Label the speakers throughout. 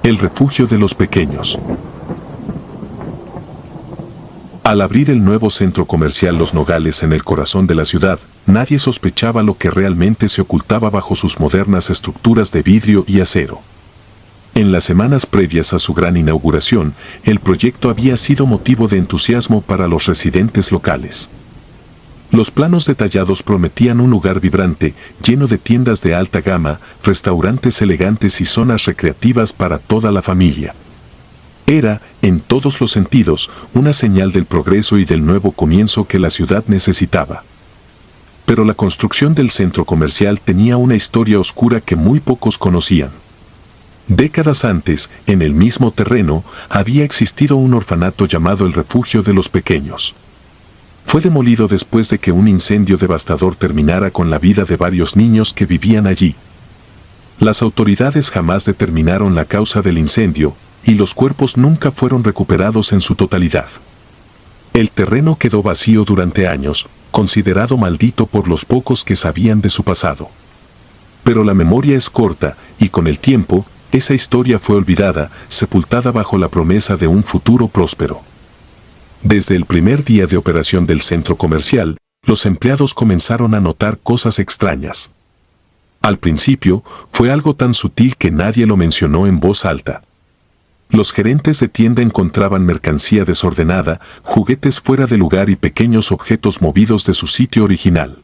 Speaker 1: El refugio de los pequeños. Al abrir el nuevo centro comercial Los Nogales en el corazón de la ciudad, nadie sospechaba lo que realmente se ocultaba bajo sus modernas estructuras de vidrio y acero. En las semanas previas a su gran inauguración, el proyecto había sido motivo de entusiasmo para los residentes locales. Los planos detallados prometían un lugar vibrante, lleno de tiendas de alta gama, restaurantes elegantes y zonas recreativas para toda la familia. Era, en todos los sentidos, una señal del progreso y del nuevo comienzo que la ciudad necesitaba. Pero la construcción del centro comercial tenía una historia oscura que muy pocos conocían. Décadas antes, en el mismo terreno, había existido un orfanato llamado el Refugio de los Pequeños. Fue demolido después de que un incendio devastador terminara con la vida de varios niños que vivían allí. Las autoridades jamás determinaron la causa del incendio, y los cuerpos nunca fueron recuperados en su totalidad. El terreno quedó vacío durante años, considerado maldito por los pocos que sabían de su pasado. Pero la memoria es corta, y con el tiempo, esa historia fue olvidada, sepultada bajo la promesa de un futuro próspero. Desde el primer día de operación del centro comercial, los empleados comenzaron a notar cosas extrañas. Al principio, fue algo tan sutil que nadie lo mencionó en voz alta. Los gerentes de tienda encontraban mercancía desordenada, juguetes fuera de lugar y pequeños objetos movidos de su sitio original.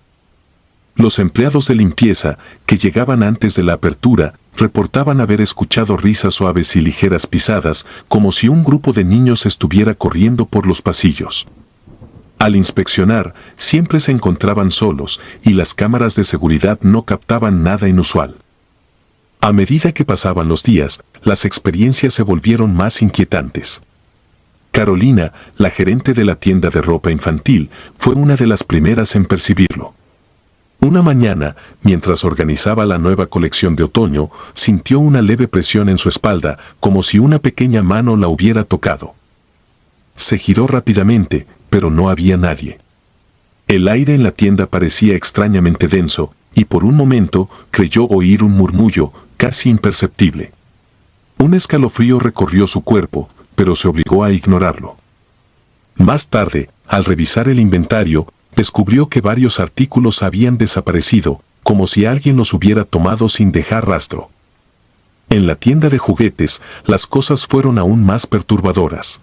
Speaker 1: Los empleados de limpieza, que llegaban antes de la apertura, reportaban haber escuchado risas suaves y ligeras pisadas, como si un grupo de niños estuviera corriendo por los pasillos. Al inspeccionar, siempre se encontraban solos, y las cámaras de seguridad no captaban nada inusual. A medida que pasaban los días, las experiencias se volvieron más inquietantes. Carolina, la gerente de la tienda de ropa infantil, fue una de las primeras en percibirlo. Una mañana, mientras organizaba la nueva colección de otoño, sintió una leve presión en su espalda, como si una pequeña mano la hubiera tocado. Se giró rápidamente, pero no había nadie. El aire en la tienda parecía extrañamente denso, y por un momento creyó oír un murmullo, casi imperceptible. Un escalofrío recorrió su cuerpo, pero se obligó a ignorarlo. Más tarde, al revisar el inventario, descubrió que varios artículos habían desaparecido, como si alguien los hubiera tomado sin dejar rastro. En la tienda de juguetes, las cosas fueron aún más perturbadoras.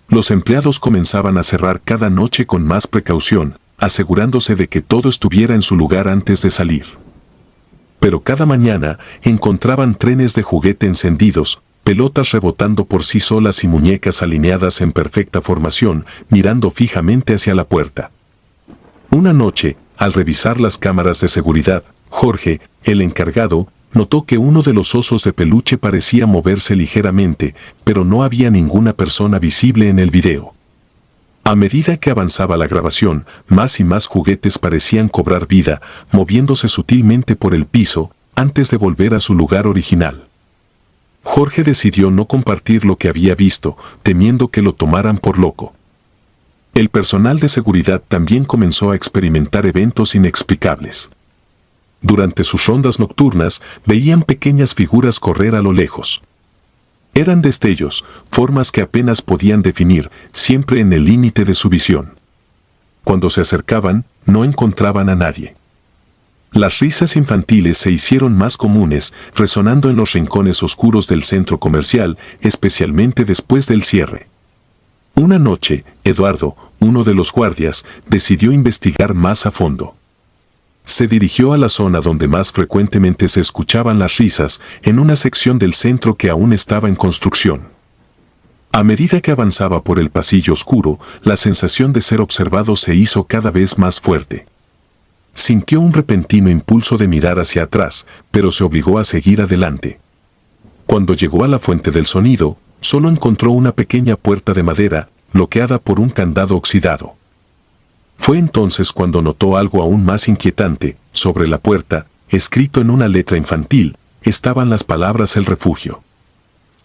Speaker 1: Los empleados comenzaban a cerrar cada noche con más precaución, asegurándose de que todo estuviera en su lugar antes de salir. Pero cada mañana encontraban trenes de juguete encendidos, pelotas rebotando por sí solas y muñecas alineadas en perfecta formación, mirando fijamente hacia la puerta. Una noche, al revisar las cámaras de seguridad, Jorge, el encargado, notó que uno de los osos de peluche parecía moverse ligeramente, pero no había ninguna persona visible en el video. A medida que avanzaba la grabación, más y más juguetes parecían cobrar vida, moviéndose sutilmente por el piso, antes de volver a su lugar original. Jorge decidió no compartir lo que había visto, temiendo que lo tomaran por loco. El personal de seguridad también comenzó a experimentar eventos inexplicables. Durante sus rondas nocturnas, veían pequeñas figuras correr a lo lejos. Eran destellos, formas que apenas podían definir, siempre en el límite de su visión. Cuando se acercaban, no encontraban a nadie. Las risas infantiles se hicieron más comunes, resonando en los rincones oscuros del centro comercial, especialmente después del cierre. Una noche, Eduardo, uno de los guardias, decidió investigar más a fondo. Se dirigió a la zona donde más frecuentemente se escuchaban las risas, en una sección del centro que aún estaba en construcción. A medida que avanzaba por el pasillo oscuro, la sensación de ser observado se hizo cada vez más fuerte. Sintió un repentino impulso de mirar hacia atrás, pero se obligó a seguir adelante. Cuando llegó a la fuente del sonido, solo encontró una pequeña puerta de madera, bloqueada por un candado oxidado. Fue entonces cuando notó algo aún más inquietante. Sobre la puerta, escrito en una letra infantil, estaban las palabras "El Refugio".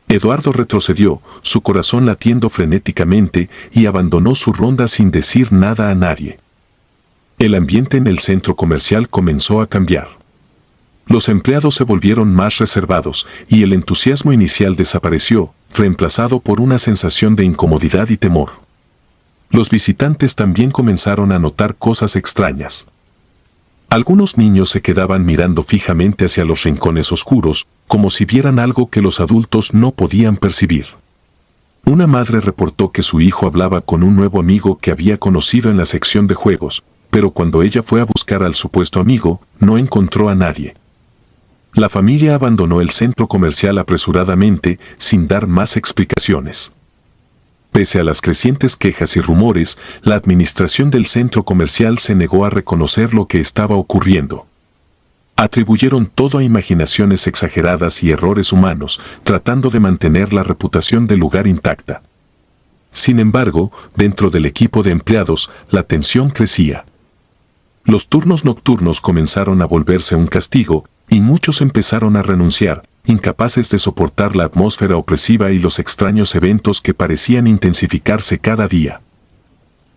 Speaker 1: Eduardo retrocedió, su corazón latiendo frenéticamente, y abandonó su ronda sin decir nada a nadie. El ambiente en el centro comercial comenzó a cambiar. Los empleados se volvieron más reservados y el entusiasmo inicial desapareció, reemplazado por una sensación de incomodidad y temor. Los visitantes también comenzaron a notar cosas extrañas. Algunos niños se quedaban mirando fijamente hacia los rincones oscuros, como si vieran algo que los adultos no podían percibir. Una madre reportó que su hijo hablaba con un nuevo amigo que había conocido en la sección de juegos, pero cuando ella fue a buscar al supuesto amigo, no encontró a nadie. La familia abandonó el centro comercial apresuradamente, sin dar más explicaciones. Pese a las crecientes quejas y rumores, la administración del centro comercial se negó a reconocer lo que estaba ocurriendo. Atribuyeron todo a imaginaciones exageradas y errores humanos, tratando de mantener la reputación del lugar intacta. Sin embargo, dentro del equipo de empleados, la tensión crecía. Los turnos nocturnos comenzaron a volverse un castigo, y muchos empezaron a renunciar, incapaces de soportar la atmósfera opresiva y los extraños eventos que parecían intensificarse cada día.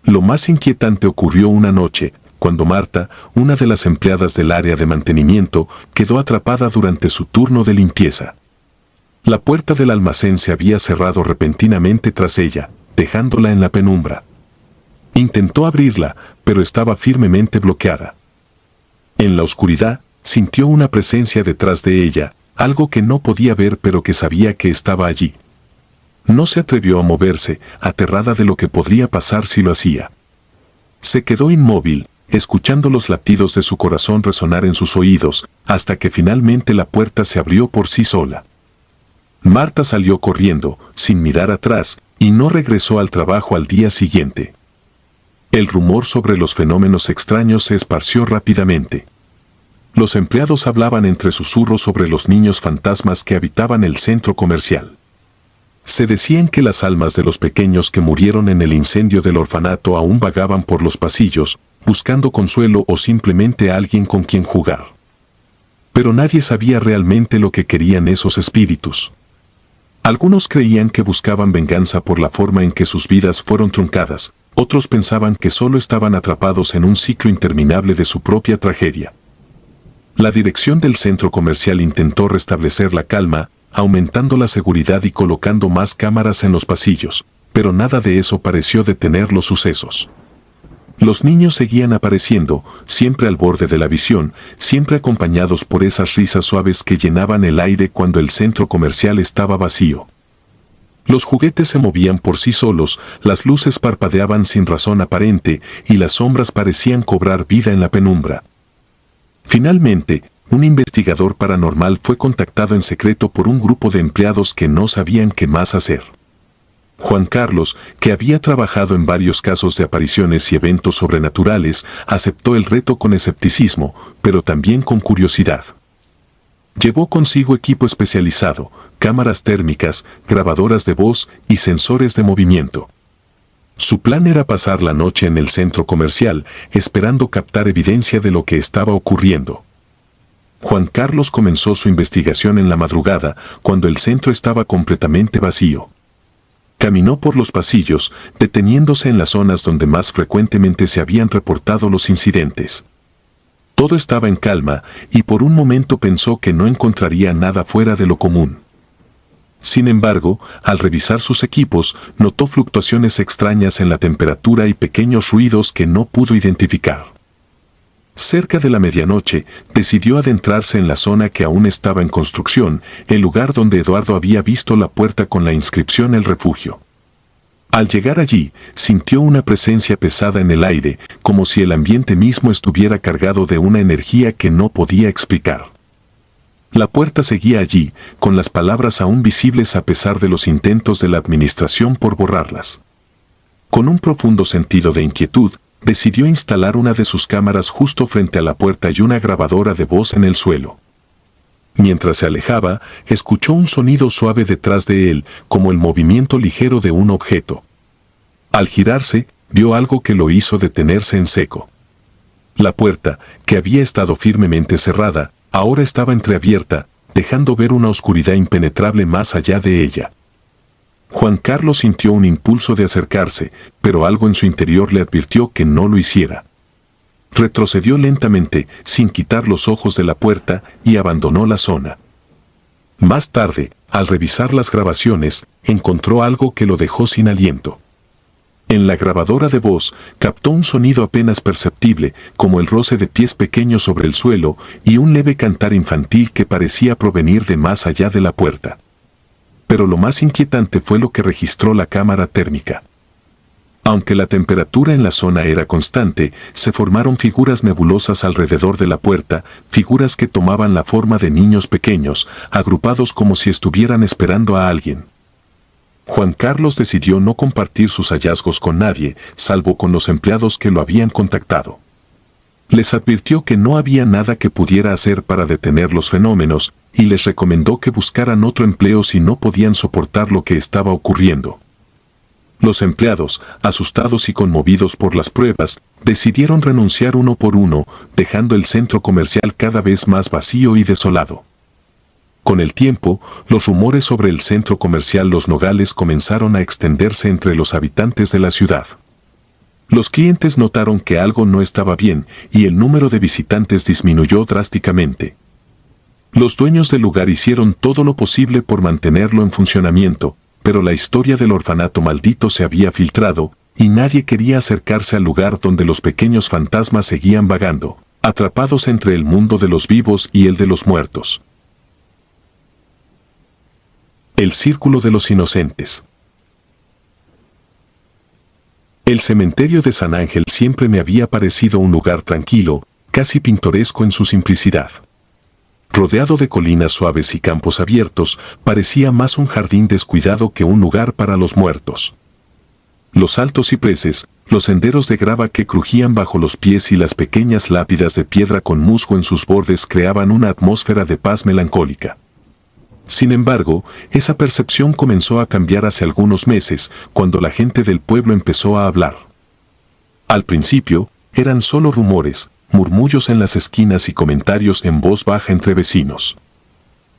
Speaker 1: Lo más inquietante ocurrió una noche, cuando Marta, una de las empleadas del área de mantenimiento, quedó atrapada durante su turno de limpieza. La puerta del almacén se había cerrado repentinamente tras ella, dejándola en la penumbra. Intentó abrirla, pero estaba firmemente bloqueada. En la oscuridad, sintió una presencia detrás de ella, algo que no podía ver pero que sabía que estaba allí. No se atrevió a moverse, aterrada de lo que podría pasar si lo hacía. Se quedó inmóvil, escuchando los latidos de su corazón resonar en sus oídos, hasta que finalmente la puerta se abrió por sí sola. Marta salió corriendo, sin mirar atrás, y no regresó al trabajo al día siguiente. El rumor sobre los fenómenos extraños se esparció rápidamente. Los empleados hablaban entre susurros sobre los niños fantasmas que habitaban el centro comercial. Se decían que las almas de los pequeños que murieron en el incendio del orfanato aún vagaban por los pasillos, buscando consuelo o simplemente a alguien con quien jugar. Pero nadie sabía realmente lo que querían esos espíritus. Algunos creían que buscaban venganza por la forma en que sus vidas fueron truncadas, otros pensaban que solo estaban atrapados en un ciclo interminable de su propia tragedia. La dirección del centro comercial intentó restablecer la calma, aumentando la seguridad y colocando más cámaras en los pasillos, pero nada de eso pareció detener los sucesos. Los niños seguían apareciendo, siempre al borde de la visión, siempre acompañados por esas risas suaves que llenaban el aire cuando el centro comercial estaba vacío. Los juguetes se movían por sí solos, las luces parpadeaban sin razón aparente y las sombras parecían cobrar vida en la penumbra. Finalmente, un investigador paranormal fue contactado en secreto por un grupo de empleados que no sabían qué más hacer. Juan Carlos, que había trabajado en varios casos de apariciones y eventos sobrenaturales, aceptó el reto con escepticismo, pero también con curiosidad. Llevó consigo equipo especializado, cámaras térmicas, grabadoras de voz y sensores de movimiento. Su plan era pasar la noche en el centro comercial, esperando captar evidencia de lo que estaba ocurriendo. Juan Carlos comenzó su investigación en la madrugada, cuando el centro estaba completamente vacío. Caminó por los pasillos, deteniéndose en las zonas donde más frecuentemente se habían reportado los incidentes. Todo estaba en calma, y por un momento pensó que no encontraría nada fuera de lo común. Sin embargo, al revisar sus equipos, notó fluctuaciones extrañas en la temperatura y pequeños ruidos que no pudo identificar. Cerca de la medianoche, decidió adentrarse en la zona que aún estaba en construcción, el lugar donde Eduardo había visto la puerta con la inscripción El Refugio. Al llegar allí, sintió una presencia pesada en el aire, como si el ambiente mismo estuviera cargado de una energía que no podía explicar. La puerta seguía allí, con las palabras aún visibles a pesar de los intentos de la administración por borrarlas. Con un profundo sentido de inquietud, decidió instalar una de sus cámaras justo frente a la puerta y una grabadora de voz en el suelo. Mientras se alejaba, escuchó un sonido suave detrás de él, como el movimiento ligero de un objeto. Al girarse, vio algo que lo hizo detenerse en seco. La puerta, que había estado firmemente cerrada, ahora estaba entreabierta, dejando ver una oscuridad impenetrable más allá de ella. Juan Carlos sintió un impulso de acercarse, pero algo en su interior le advirtió que no lo hiciera. Retrocedió lentamente, sin quitar los ojos de la puerta, y abandonó la zona. Más tarde, al revisar las grabaciones, encontró algo que lo dejó sin aliento. En la grabadora de voz, captó un sonido apenas perceptible, como el roce de pies pequeños sobre el suelo y un leve cantar infantil que parecía provenir de más allá de la puerta. Pero lo más inquietante fue lo que registró la cámara térmica. Aunque la temperatura en la zona era constante, se formaron figuras nebulosas alrededor de la puerta, figuras que tomaban la forma de niños pequeños, agrupados como si estuvieran esperando a alguien. Juan Carlos decidió no compartir sus hallazgos con nadie, salvo con los empleados que lo habían contactado. Les advirtió que no había nada que pudiera hacer para detener los fenómenos, y les recomendó que buscaran otro empleo si no podían soportar lo que estaba ocurriendo. Los empleados, asustados y conmovidos por las pruebas, decidieron renunciar uno por uno, dejando el centro comercial cada vez más vacío y desolado. Con el tiempo, los rumores sobre el centro comercial Los Nogales comenzaron a extenderse entre los habitantes de la ciudad. Los clientes notaron que algo no estaba bien y el número de visitantes disminuyó drásticamente. Los dueños del lugar hicieron todo lo posible por mantenerlo en funcionamiento, pero la historia del orfanato maldito se había filtrado y nadie quería acercarse al lugar donde los pequeños fantasmas seguían vagando, atrapados entre el mundo de los vivos y el de los muertos. El Círculo de los Inocentes. El cementerio de San Ángel siempre me había parecido un lugar tranquilo, casi pintoresco en su simplicidad. Rodeado de colinas suaves y campos abiertos, parecía más un jardín descuidado que un lugar para los muertos. Los altos cipreses, los senderos de grava que crujían bajo los pies y las pequeñas lápidas de piedra con musgo en sus bordes creaban una atmósfera de paz melancólica. Sin embargo, esa percepción comenzó a cambiar hace algunos meses, cuando la gente del pueblo empezó a hablar. Al principio, eran solo rumores, murmullos en las esquinas y comentarios en voz baja entre vecinos.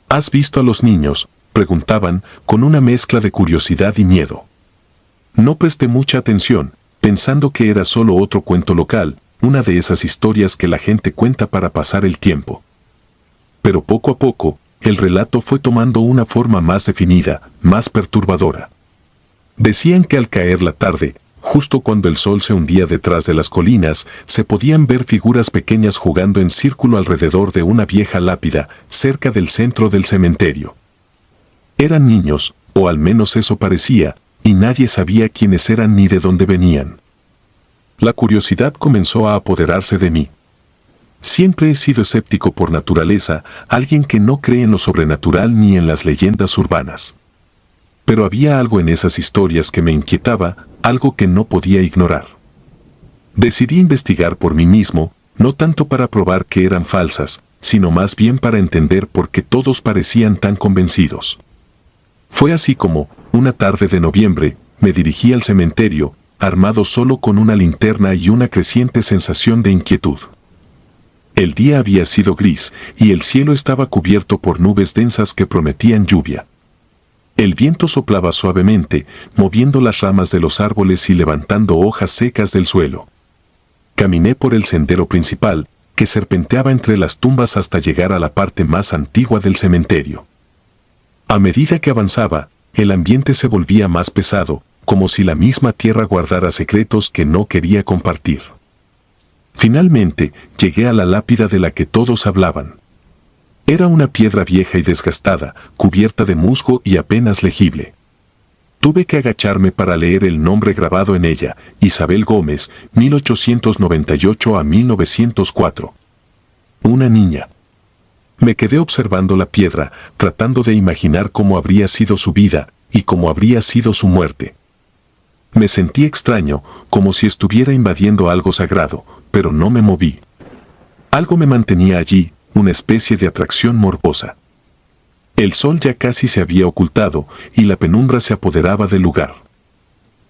Speaker 1: ¿Has visto a los niños?, preguntaban, con una mezcla de curiosidad y miedo. No presté mucha atención, pensando que era solo otro cuento local, una de esas historias que la gente cuenta para pasar el tiempo. Pero poco a poco, el relato fue tomando una forma más definida, más perturbadora. Decían que al caer la tarde, justo cuando el sol se hundía detrás de las colinas, se podían ver figuras pequeñas jugando en círculo alrededor de una vieja lápida, cerca del centro del cementerio. Eran niños, o al menos eso parecía, y nadie sabía quiénes eran ni de dónde venían. La curiosidad comenzó a apoderarse de mí. Siempre he sido escéptico por naturaleza, alguien que no cree en lo sobrenatural ni en las leyendas urbanas. Pero había algo en esas historias que me inquietaba, algo que no podía ignorar. Decidí investigar por mí mismo, no tanto para probar que eran falsas, sino más bien para entender por qué todos parecían tan convencidos. Fue así como, una tarde de noviembre, me dirigí al cementerio, armado solo con una linterna y una creciente sensación de inquietud. El día había sido gris, y el cielo estaba cubierto por nubes densas que prometían lluvia. El viento soplaba suavemente, moviendo las ramas de los árboles y levantando hojas secas del suelo. Caminé por el sendero principal, que serpenteaba entre las tumbas hasta llegar a la parte más antigua del cementerio. A medida que avanzaba, el ambiente se volvía más pesado, como si la misma tierra guardara secretos que no quería compartir. Finalmente, llegué a la lápida de la que todos hablaban. Era una piedra vieja y desgastada, cubierta de musgo y apenas legible. Tuve que agacharme para leer el nombre grabado en ella, Isabel Gómez, 1898 a 1904. Una niña. Me quedé observando la piedra, tratando de imaginar cómo habría sido su vida y cómo habría sido su muerte. Me sentí extraño, como si estuviera invadiendo algo sagrado, pero no me moví. Algo me mantenía allí, una especie de atracción morbosa. El sol ya casi se había ocultado y la penumbra se apoderaba del lugar.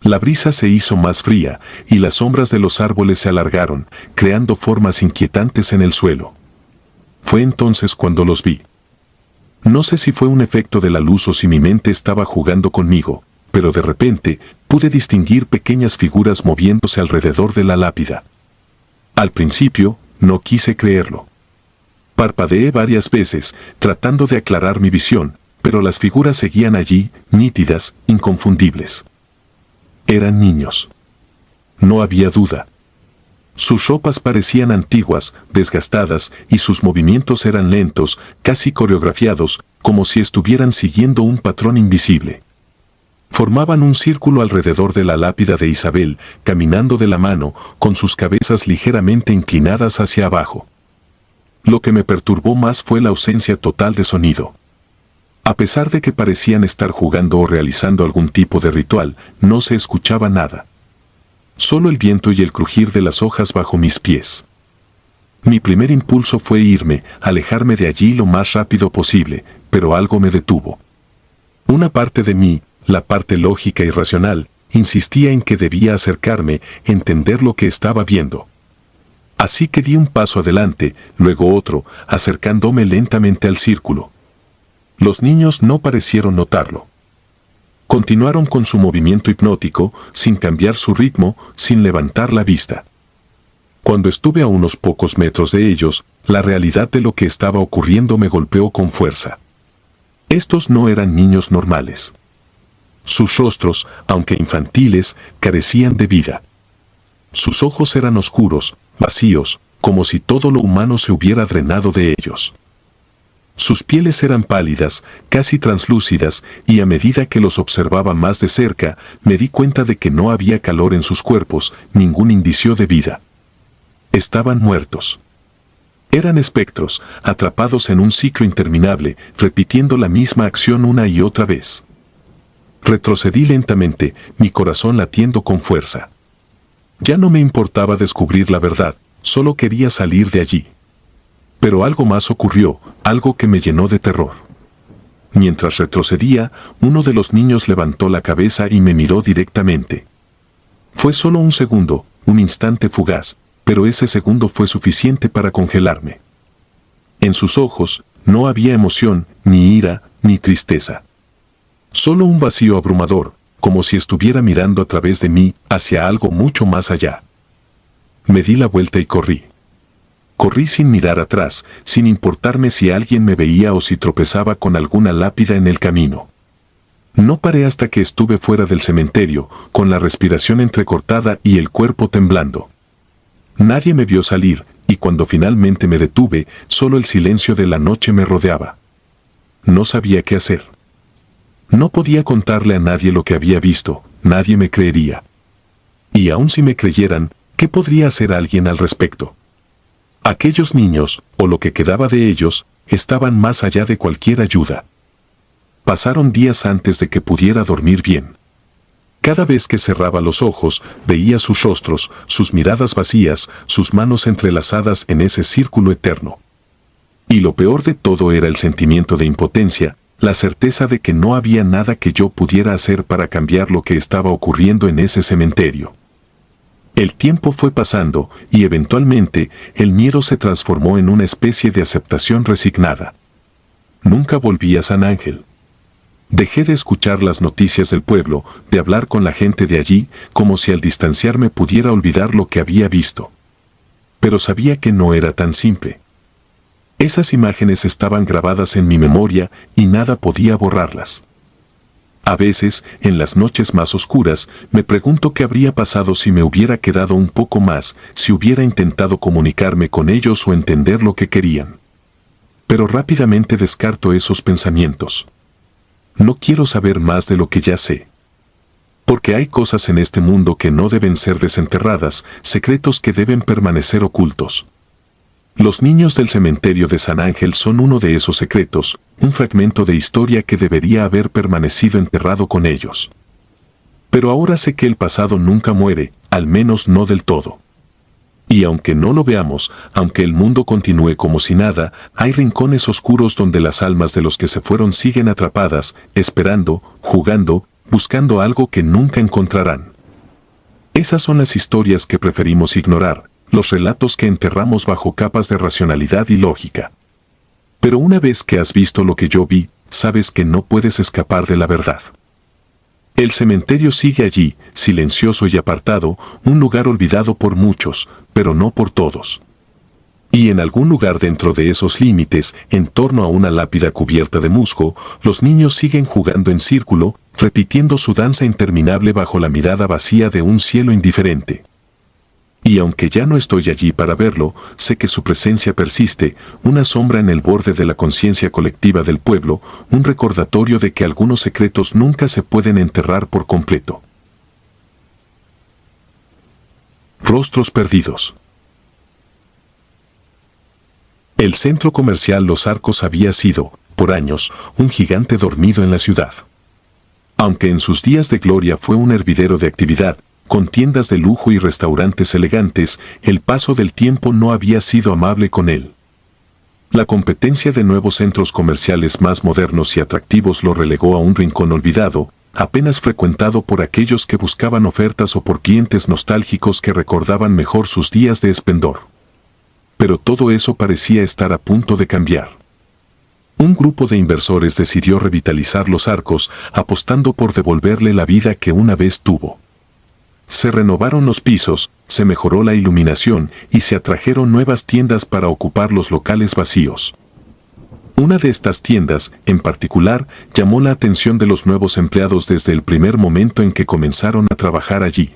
Speaker 1: La brisa se hizo más fría y las sombras de los árboles se alargaron, creando formas inquietantes en el suelo. Fue entonces cuando los vi. No sé si fue un efecto de la luz o si mi mente estaba jugando conmigo, pero de repente pude distinguir pequeñas figuras moviéndose alrededor de la lápida. Al principio, no quise creerlo. Parpadeé varias veces, tratando de aclarar mi visión, pero las figuras seguían allí, nítidas, inconfundibles. Eran niños. No había duda. Sus ropas parecían antiguas, desgastadas, y sus movimientos eran lentos, casi coreografiados, como si estuvieran siguiendo un patrón invisible. Formaban un círculo alrededor de la lápida de Isabel, caminando de la mano, con sus cabezas ligeramente inclinadas hacia abajo. Lo que me perturbó más fue la ausencia total de sonido. A pesar de que parecían estar jugando o realizando algún tipo de ritual, no se escuchaba nada. Solo el viento y el crujir de las hojas bajo mis pies. Mi primer impulso fue irme, alejarme de allí lo más rápido posible, pero algo me detuvo. Una parte de mí, la parte lógica y racional, insistía en que debía acercarme, entender lo que estaba viendo. Así que di un paso adelante, luego otro, acercándome lentamente al círculo. Los niños no parecieron notarlo. Continuaron con su movimiento hipnótico, sin cambiar su ritmo, sin levantar la vista. Cuando estuve a unos pocos metros de ellos, la realidad de lo que estaba ocurriendo me golpeó con fuerza. Estos no eran niños normales. Sus rostros, aunque infantiles, carecían de vida. Sus ojos eran oscuros, vacíos, como si todo lo humano se hubiera drenado de ellos. Sus pieles eran pálidas, casi translúcidas, y a medida que los observaba más de cerca, me di cuenta de que no había calor en sus cuerpos, ningún indicio de vida. Estaban muertos. Eran espectros, atrapados en un ciclo interminable, repitiendo la misma acción una y otra vez. Retrocedí lentamente, mi corazón latiendo con fuerza. Ya no me importaba descubrir la verdad, solo quería salir de allí. Pero algo más ocurrió, algo que me llenó de terror. Mientras retrocedía, uno de los niños levantó la cabeza y me miró directamente. Fue solo un segundo, un instante fugaz, pero ese segundo fue suficiente para congelarme. En sus ojos no había emoción, ni ira, ni tristeza. Solo un vacío abrumador, como si estuviera mirando a través de mí hacia algo mucho más allá. Me di la vuelta y corrí. Corrí sin mirar atrás, sin importarme si alguien me veía o si tropezaba con alguna lápida en el camino. No paré hasta que estuve fuera del cementerio, con la respiración entrecortada y el cuerpo temblando. Nadie me vio salir, y cuando finalmente me detuve, solo el silencio de la noche me rodeaba. No sabía qué hacer. No podía contarle a nadie lo que había visto, nadie me creería. Y aun si me creyeran, ¿qué podría hacer alguien al respecto? Aquellos niños, o lo que quedaba de ellos, estaban más allá de cualquier ayuda. Pasaron días antes de que pudiera dormir bien. Cada vez que cerraba los ojos, veía sus rostros, sus miradas vacías, sus manos entrelazadas en ese círculo eterno. Y lo peor de todo era el sentimiento de impotencia, la certeza de que no había nada que yo pudiera hacer para cambiar lo que estaba ocurriendo en ese cementerio. El tiempo fue pasando, y eventualmente, el miedo se transformó en una especie de aceptación resignada. Nunca volví a San Ángel. Dejé de escuchar las noticias del pueblo, de hablar con la gente de allí, como si al distanciarme pudiera olvidar lo que había visto. Pero sabía que no era tan simple. Esas imágenes estaban grabadas en mi memoria y nada podía borrarlas. A veces, en las noches más oscuras, me pregunto qué habría pasado si me hubiera quedado un poco más, si hubiera intentado comunicarme con ellos o entender lo que querían. Pero rápidamente descarto esos pensamientos. No quiero saber más de lo que ya sé. Porque hay cosas en este mundo que no deben ser desenterradas, secretos que deben permanecer ocultos. Los niños del cementerio de San Ángel son uno de esos secretos, un fragmento de historia que debería haber permanecido enterrado con ellos. Pero ahora sé que el pasado nunca muere, al menos no del todo. Y aunque no lo veamos, aunque el mundo continúe como si nada, hay rincones oscuros donde las almas de los que se fueron siguen atrapadas, esperando, jugando, buscando algo que nunca encontrarán. Esas son las historias que preferimos ignorar, los relatos que enterramos bajo capas de racionalidad y lógica. Pero una vez que has visto lo que yo vi, sabes que no puedes escapar de la verdad. El cementerio sigue allí, silencioso y apartado, un lugar olvidado por muchos, pero no por todos. Y en algún lugar dentro de esos límites, en torno a una lápida cubierta de musgo, los niños siguen jugando en círculo, repitiendo su danza interminable bajo la mirada vacía de un cielo indiferente. Y aunque ya no estoy allí para verlo, sé que su presencia persiste, una sombra en el borde de la conciencia colectiva del pueblo, un recordatorio de que algunos secretos nunca se pueden enterrar por completo. Rostros perdidos. El centro comercial Los Arcos había sido, por años, un gigante dormido en la ciudad. Aunque en sus días de gloria fue un hervidero de actividad, con tiendas de lujo y restaurantes elegantes, el paso del tiempo no había sido amable con él. La competencia de nuevos centros comerciales más modernos y atractivos lo relegó a un rincón olvidado, apenas frecuentado por aquellos que buscaban ofertas o por clientes nostálgicos que recordaban mejor sus días de esplendor. Pero todo eso parecía estar a punto de cambiar. Un grupo de inversores decidió revitalizar Los Arcos, apostando por devolverle la vida que una vez tuvo. Se renovaron los pisos, se mejoró la iluminación y se atrajeron nuevas tiendas para ocupar los locales vacíos. Una de estas tiendas, en particular, llamó la atención de los nuevos empleados desde el primer momento en que comenzaron a trabajar allí.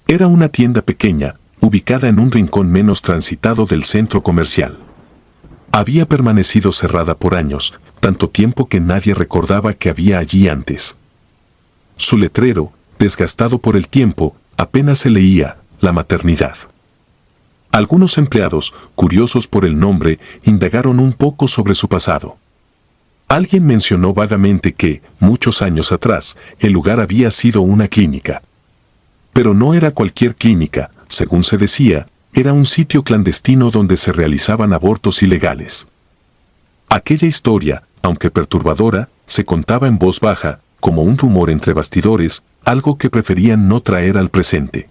Speaker 1: Era una tienda pequeña, ubicada en un rincón menos transitado del centro comercial. Había permanecido cerrada por años, tanto tiempo que nadie recordaba que había allí antes. Su letrero, desgastado por el tiempo, apenas se leía: la maternidad. Algunos empleados, curiosos por el nombre, indagaron un poco sobre su pasado. Alguien mencionó vagamente que, muchos años atrás, el lugar había sido una clínica. Pero no era cualquier clínica, según se decía, era un sitio clandestino donde se realizaban abortos ilegales. Aquella historia, aunque perturbadora, se contaba en voz baja, como un rumor entre bastidores, algo que preferían no traer al presente.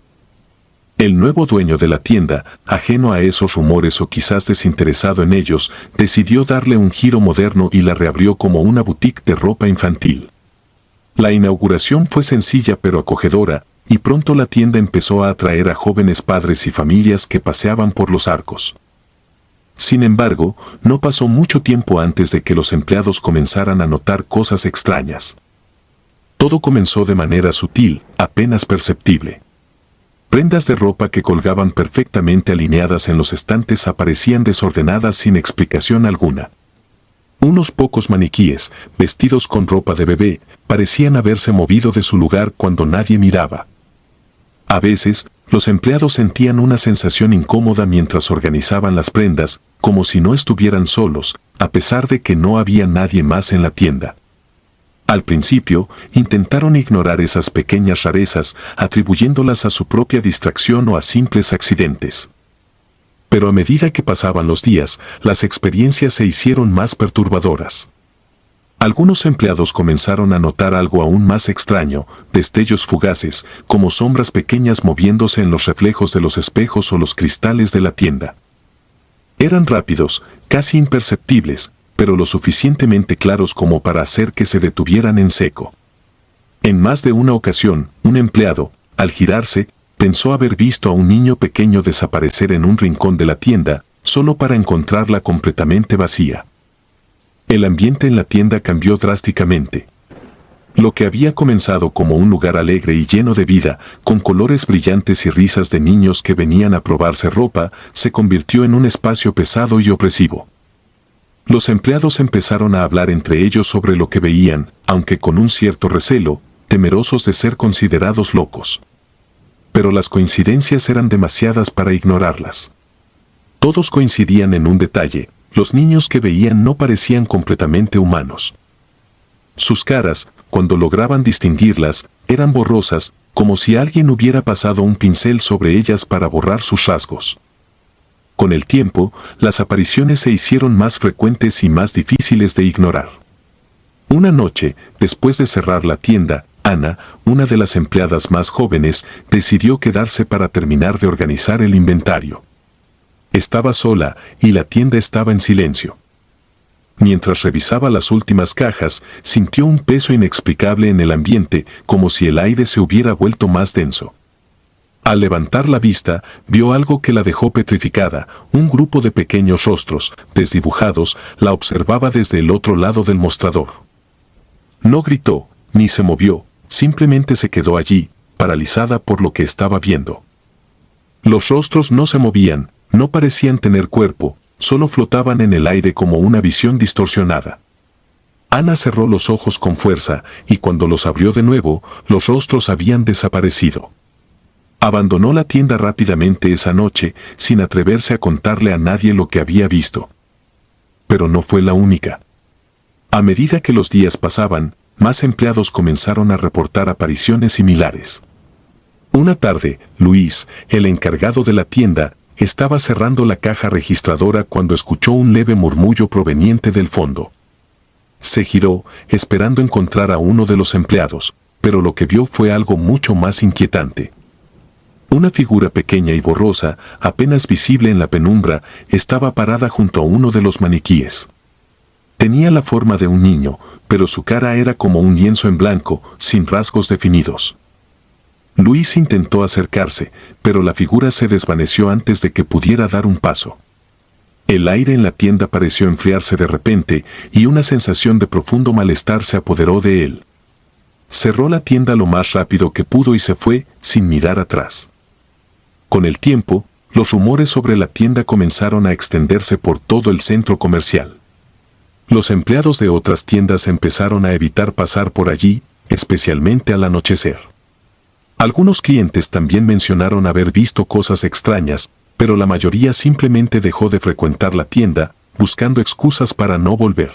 Speaker 1: El nuevo dueño de la tienda, ajeno a esos rumores o quizás desinteresado en ellos, decidió darle un giro moderno y la reabrió como una boutique de ropa infantil. La inauguración fue sencilla pero acogedora, y pronto la tienda empezó a atraer a jóvenes padres y familias que paseaban por Los Arcos. Sin embargo, no pasó mucho tiempo antes de que los empleados comenzaran a notar cosas extrañas. Todo comenzó de manera sutil, apenas perceptible. Prendas de ropa que colgaban perfectamente alineadas en los estantes aparecían desordenadas sin explicación alguna. Unos pocos maniquíes, vestidos con ropa de bebé, parecían haberse movido de su lugar cuando nadie miraba. A veces, los empleados sentían una sensación incómoda mientras organizaban las prendas, como si no estuvieran solos, a pesar de que no había nadie más en la tienda. Al principio, intentaron ignorar esas pequeñas rarezas, atribuyéndolas a su propia distracción o a simples accidentes. Pero a medida que pasaban los días, las experiencias se hicieron más perturbadoras. Algunos empleados comenzaron a notar algo aún más extraño, destellos fugaces, como sombras pequeñas moviéndose en los reflejos de los espejos o los cristales de la tienda. Eran rápidos, casi imperceptibles, pero lo suficientemente claros como para hacer que se detuvieran en seco. En más de una ocasión, un empleado, al girarse, pensó haber visto a un niño pequeño desaparecer en un rincón de la tienda, solo para encontrarla completamente vacía. El ambiente en la tienda cambió drásticamente. Lo que había comenzado como un lugar alegre y lleno de vida, con colores brillantes y risas de niños que venían a probarse ropa, se convirtió en un espacio pesado y opresivo. Los empleados empezaron a hablar entre ellos sobre lo que veían, aunque con un cierto recelo, temerosos de ser considerados locos. Pero las coincidencias eran demasiadas para ignorarlas. Todos coincidían en un detalle: los niños que veían no parecían completamente humanos. Sus caras, cuando lograban distinguirlas, eran borrosas, como si alguien hubiera pasado un pincel sobre ellas para borrar sus rasgos. Con el tiempo, las apariciones se hicieron más frecuentes y más difíciles de ignorar. Una noche, después de cerrar la tienda, Ana, una de las empleadas más jóvenes, decidió quedarse para terminar de organizar el inventario. Estaba sola y la tienda estaba en silencio. Mientras revisaba las últimas cajas, sintió un peso inexplicable en el ambiente, como si el aire se hubiera vuelto más denso. Al levantar la vista, vio algo que la dejó petrificada. Un grupo de pequeños rostros, desdibujados, la observaba desde el otro lado del mostrador. No gritó, ni se movió, simplemente se quedó allí, paralizada por lo que estaba viendo. Los rostros no se movían, no parecían tener cuerpo, solo flotaban en el aire como una visión distorsionada. Ana cerró los ojos con fuerza, y cuando los abrió de nuevo, los rostros habían desaparecido. Abandonó la tienda rápidamente esa noche, sin atreverse a contarle a nadie lo que había visto. Pero no fue la única. A medida que los días pasaban, más empleados comenzaron a reportar apariciones similares. Una tarde, Luis, el encargado de la tienda, estaba cerrando la caja registradora cuando escuchó un leve murmullo proveniente del fondo. Se giró, esperando encontrar a uno de los empleados, pero lo que vio fue algo mucho más inquietante. Una figura pequeña y borrosa, apenas visible en la penumbra, estaba parada junto a uno de los maniquíes. Tenía la forma de un niño, pero su cara era como un lienzo en blanco, sin rasgos definidos. Luis intentó acercarse, pero la figura se desvaneció antes de que pudiera dar un paso. El aire en la tienda pareció enfriarse de repente y una sensación de profundo malestar se apoderó de él. Cerró la tienda lo más rápido que pudo y se fue, sin mirar atrás. Con el tiempo, los rumores sobre la tienda comenzaron a extenderse por todo el centro comercial. Los empleados de otras tiendas empezaron a evitar pasar por allí, especialmente al anochecer. Algunos clientes también mencionaron haber visto cosas extrañas, pero la mayoría simplemente dejó de frecuentar la tienda, buscando excusas para no volver.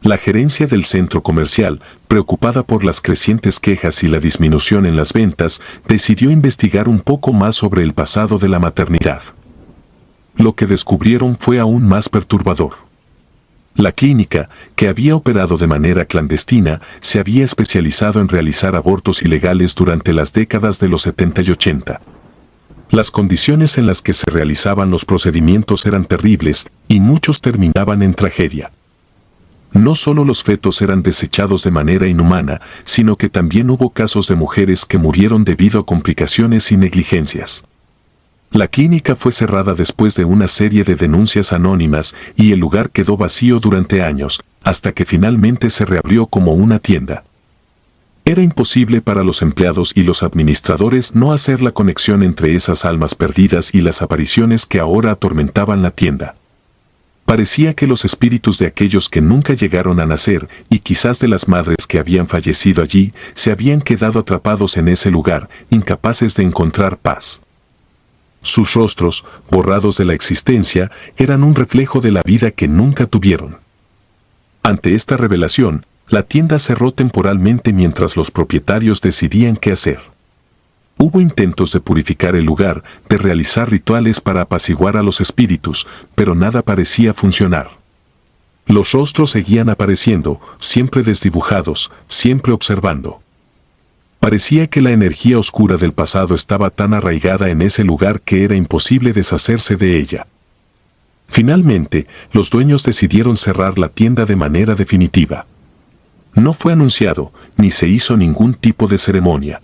Speaker 1: La gerencia del centro comercial, preocupada por las crecientes quejas y la disminución en las ventas, decidió investigar un poco más sobre el pasado de la maternidad. Lo que descubrieron fue aún más perturbador. La clínica, que había operado de manera clandestina, se había especializado en realizar abortos ilegales durante las décadas de los 70 y 80. Las condiciones en las que se realizaban los procedimientos eran terribles, y muchos terminaban en tragedia. No solo los fetos eran desechados de manera inhumana, sino que también hubo casos de mujeres que murieron debido a complicaciones y negligencias. La clínica fue cerrada después de una serie de denuncias anónimas y el lugar quedó vacío durante años, hasta que finalmente se reabrió como una tienda. Era imposible para los empleados y los administradores no hacer la conexión entre esas almas perdidas y las apariciones que ahora atormentaban la tienda. Parecía que los espíritus de aquellos que nunca llegaron a nacer y quizás de las madres que habían fallecido allí, se habían quedado atrapados en ese lugar, incapaces de encontrar paz. Sus rostros, borrados de la existencia, eran un reflejo de la vida que nunca tuvieron. Ante esta revelación, la tienda cerró temporalmente mientras los propietarios decidían qué hacer. Hubo intentos de purificar el lugar, de realizar rituales para apaciguar a los espíritus, pero nada parecía funcionar. Los rostros seguían apareciendo, siempre desdibujados, siempre observando. Parecía que la energía oscura del pasado estaba tan arraigada en ese lugar que era imposible deshacerse de ella. Finalmente, los dueños decidieron cerrar la tienda de manera definitiva. No fue anunciado, ni se hizo ningún tipo de ceremonia.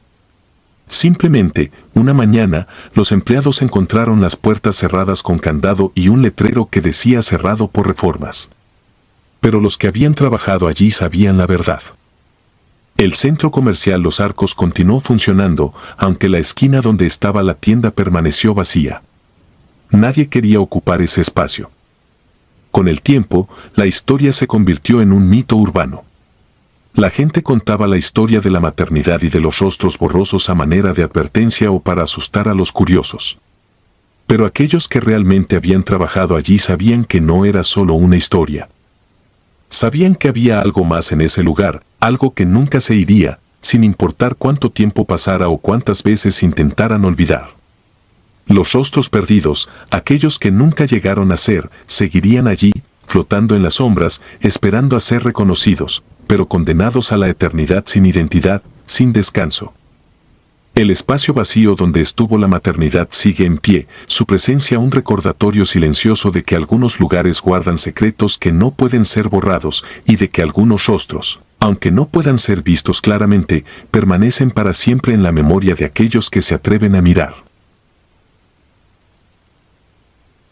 Speaker 1: Simplemente, una mañana, los empleados encontraron las puertas cerradas con candado y un letrero que decía cerrado por reformas. Pero los que habían trabajado allí sabían la verdad. El centro comercial Los Arcos continuó funcionando, aunque la esquina donde estaba la tienda permaneció vacía. Nadie quería ocupar ese espacio. Con el tiempo, la historia se convirtió en un mito urbano. La gente contaba la historia de la maternidad y de los rostros borrosos a manera de advertencia o para asustar a los curiosos. Pero aquellos que realmente habían trabajado allí sabían que no era solo una historia. Sabían que había algo más en ese lugar, algo que nunca se iría, sin importar cuánto tiempo pasara o cuántas veces intentaran olvidar. Los rostros perdidos, aquellos que nunca llegaron a ser, seguirían allí, flotando en las sombras, esperando a ser reconocidos, pero condenados a la eternidad sin identidad, sin descanso. El espacio vacío donde estuvo la maternidad sigue en pie, su presencia un recordatorio silencioso de que algunos lugares guardan secretos que no pueden ser borrados y de que algunos rostros, aunque no puedan ser vistos claramente, permanecen para siempre en la memoria de aquellos que se atreven a mirar.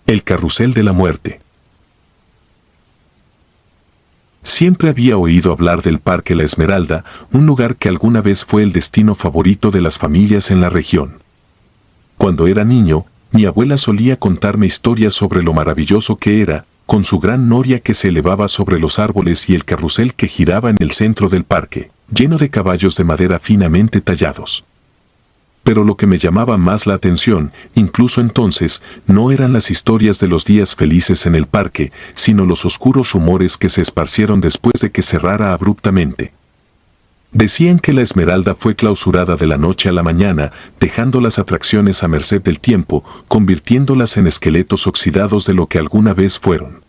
Speaker 1: El carrusel de la muerte. Siempre había oído hablar del Parque La Esmeralda, un lugar que alguna vez fue el destino favorito de las familias en la región. Cuando era niño, mi abuela solía contarme historias sobre lo maravilloso que era, con su gran noria que se elevaba sobre los árboles y el carrusel que giraba en el centro del parque, lleno de caballos de madera finamente tallados. Pero lo que me llamaba más la atención, incluso entonces, no eran las historias de los días felices en el parque, sino los oscuros rumores que se esparcieron después de que cerrara abruptamente. Decían que la Esmeralda fue clausurada de la noche a la mañana, dejando las atracciones a merced del tiempo, convirtiéndolas en esqueletos oxidados de lo que alguna vez fueron.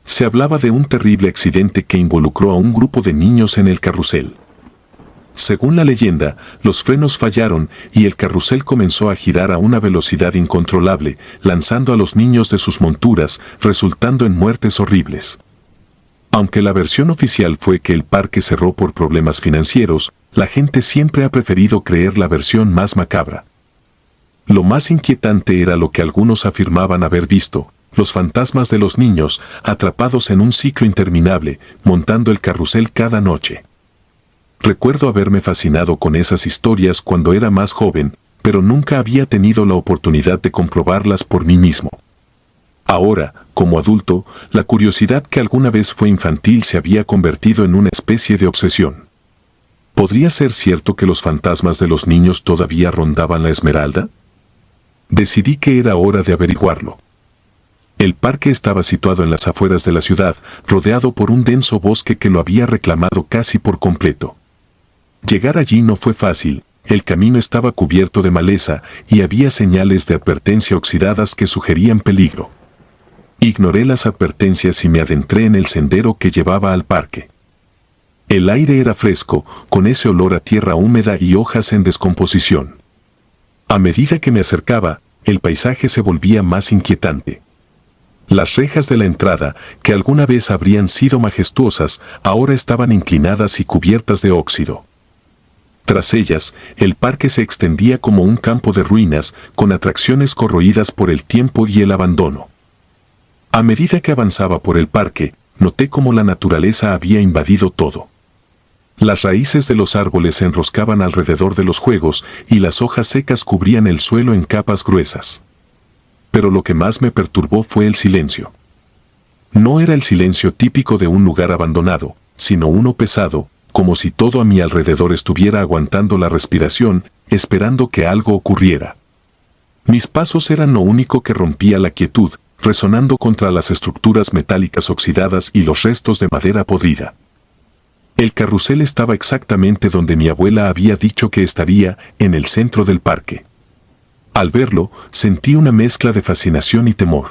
Speaker 1: Se hablaba de un terrible accidente que involucró a un grupo de niños en el carrusel. Según la leyenda, los frenos fallaron y el carrusel comenzó a girar a una velocidad incontrolable, lanzando a los niños de sus monturas, resultando en muertes horribles. Aunque la versión oficial fue que el parque cerró por problemas financieros, la gente siempre ha preferido creer la versión más macabra. Lo más inquietante era lo que algunos afirmaban haber visto, los fantasmas de los niños, atrapados en un ciclo interminable, montando el carrusel cada noche. Recuerdo haberme fascinado con esas historias cuando era más joven, pero nunca había tenido la oportunidad de comprobarlas por mí mismo. Ahora, como adulto, la curiosidad que alguna vez fue infantil se había convertido en una especie de obsesión. ¿Podría ser cierto que los fantasmas de los niños todavía rondaban la Esmeralda? Decidí que era hora de averiguarlo. El parque estaba situado en las afueras de la ciudad, rodeado por un denso bosque que lo había reclamado casi por completo. Llegar allí no fue fácil, el camino estaba cubierto de maleza y había señales de advertencia oxidadas que sugerían peligro. Ignoré las advertencias y me adentré en el sendero que llevaba al parque. El aire era fresco, con ese olor a tierra húmeda y hojas en descomposición. A medida que me acercaba, el paisaje se volvía más inquietante. Las rejas de la entrada, que alguna vez habrían sido majestuosas, ahora estaban inclinadas y cubiertas de óxido. Tras ellas, el parque se extendía como un campo de ruinas, con atracciones corroídas por el tiempo y el abandono. A medida que avanzaba por el parque, noté cómo la naturaleza había invadido todo. Las raíces de los árboles se enroscaban alrededor de los juegos y las hojas secas cubrían el suelo en capas gruesas. Pero lo que más me perturbó fue el silencio. No era el silencio típico de un lugar abandonado, sino uno pesado, como si todo a mi alrededor estuviera aguantando la respiración, esperando que algo ocurriera. Mis pasos eran lo único que rompía la quietud, resonando contra las estructuras metálicas oxidadas y los restos de madera podrida. El carrusel estaba exactamente donde mi abuela había dicho que estaría, en el centro del parque. Al verlo, sentí una mezcla de fascinación y temor.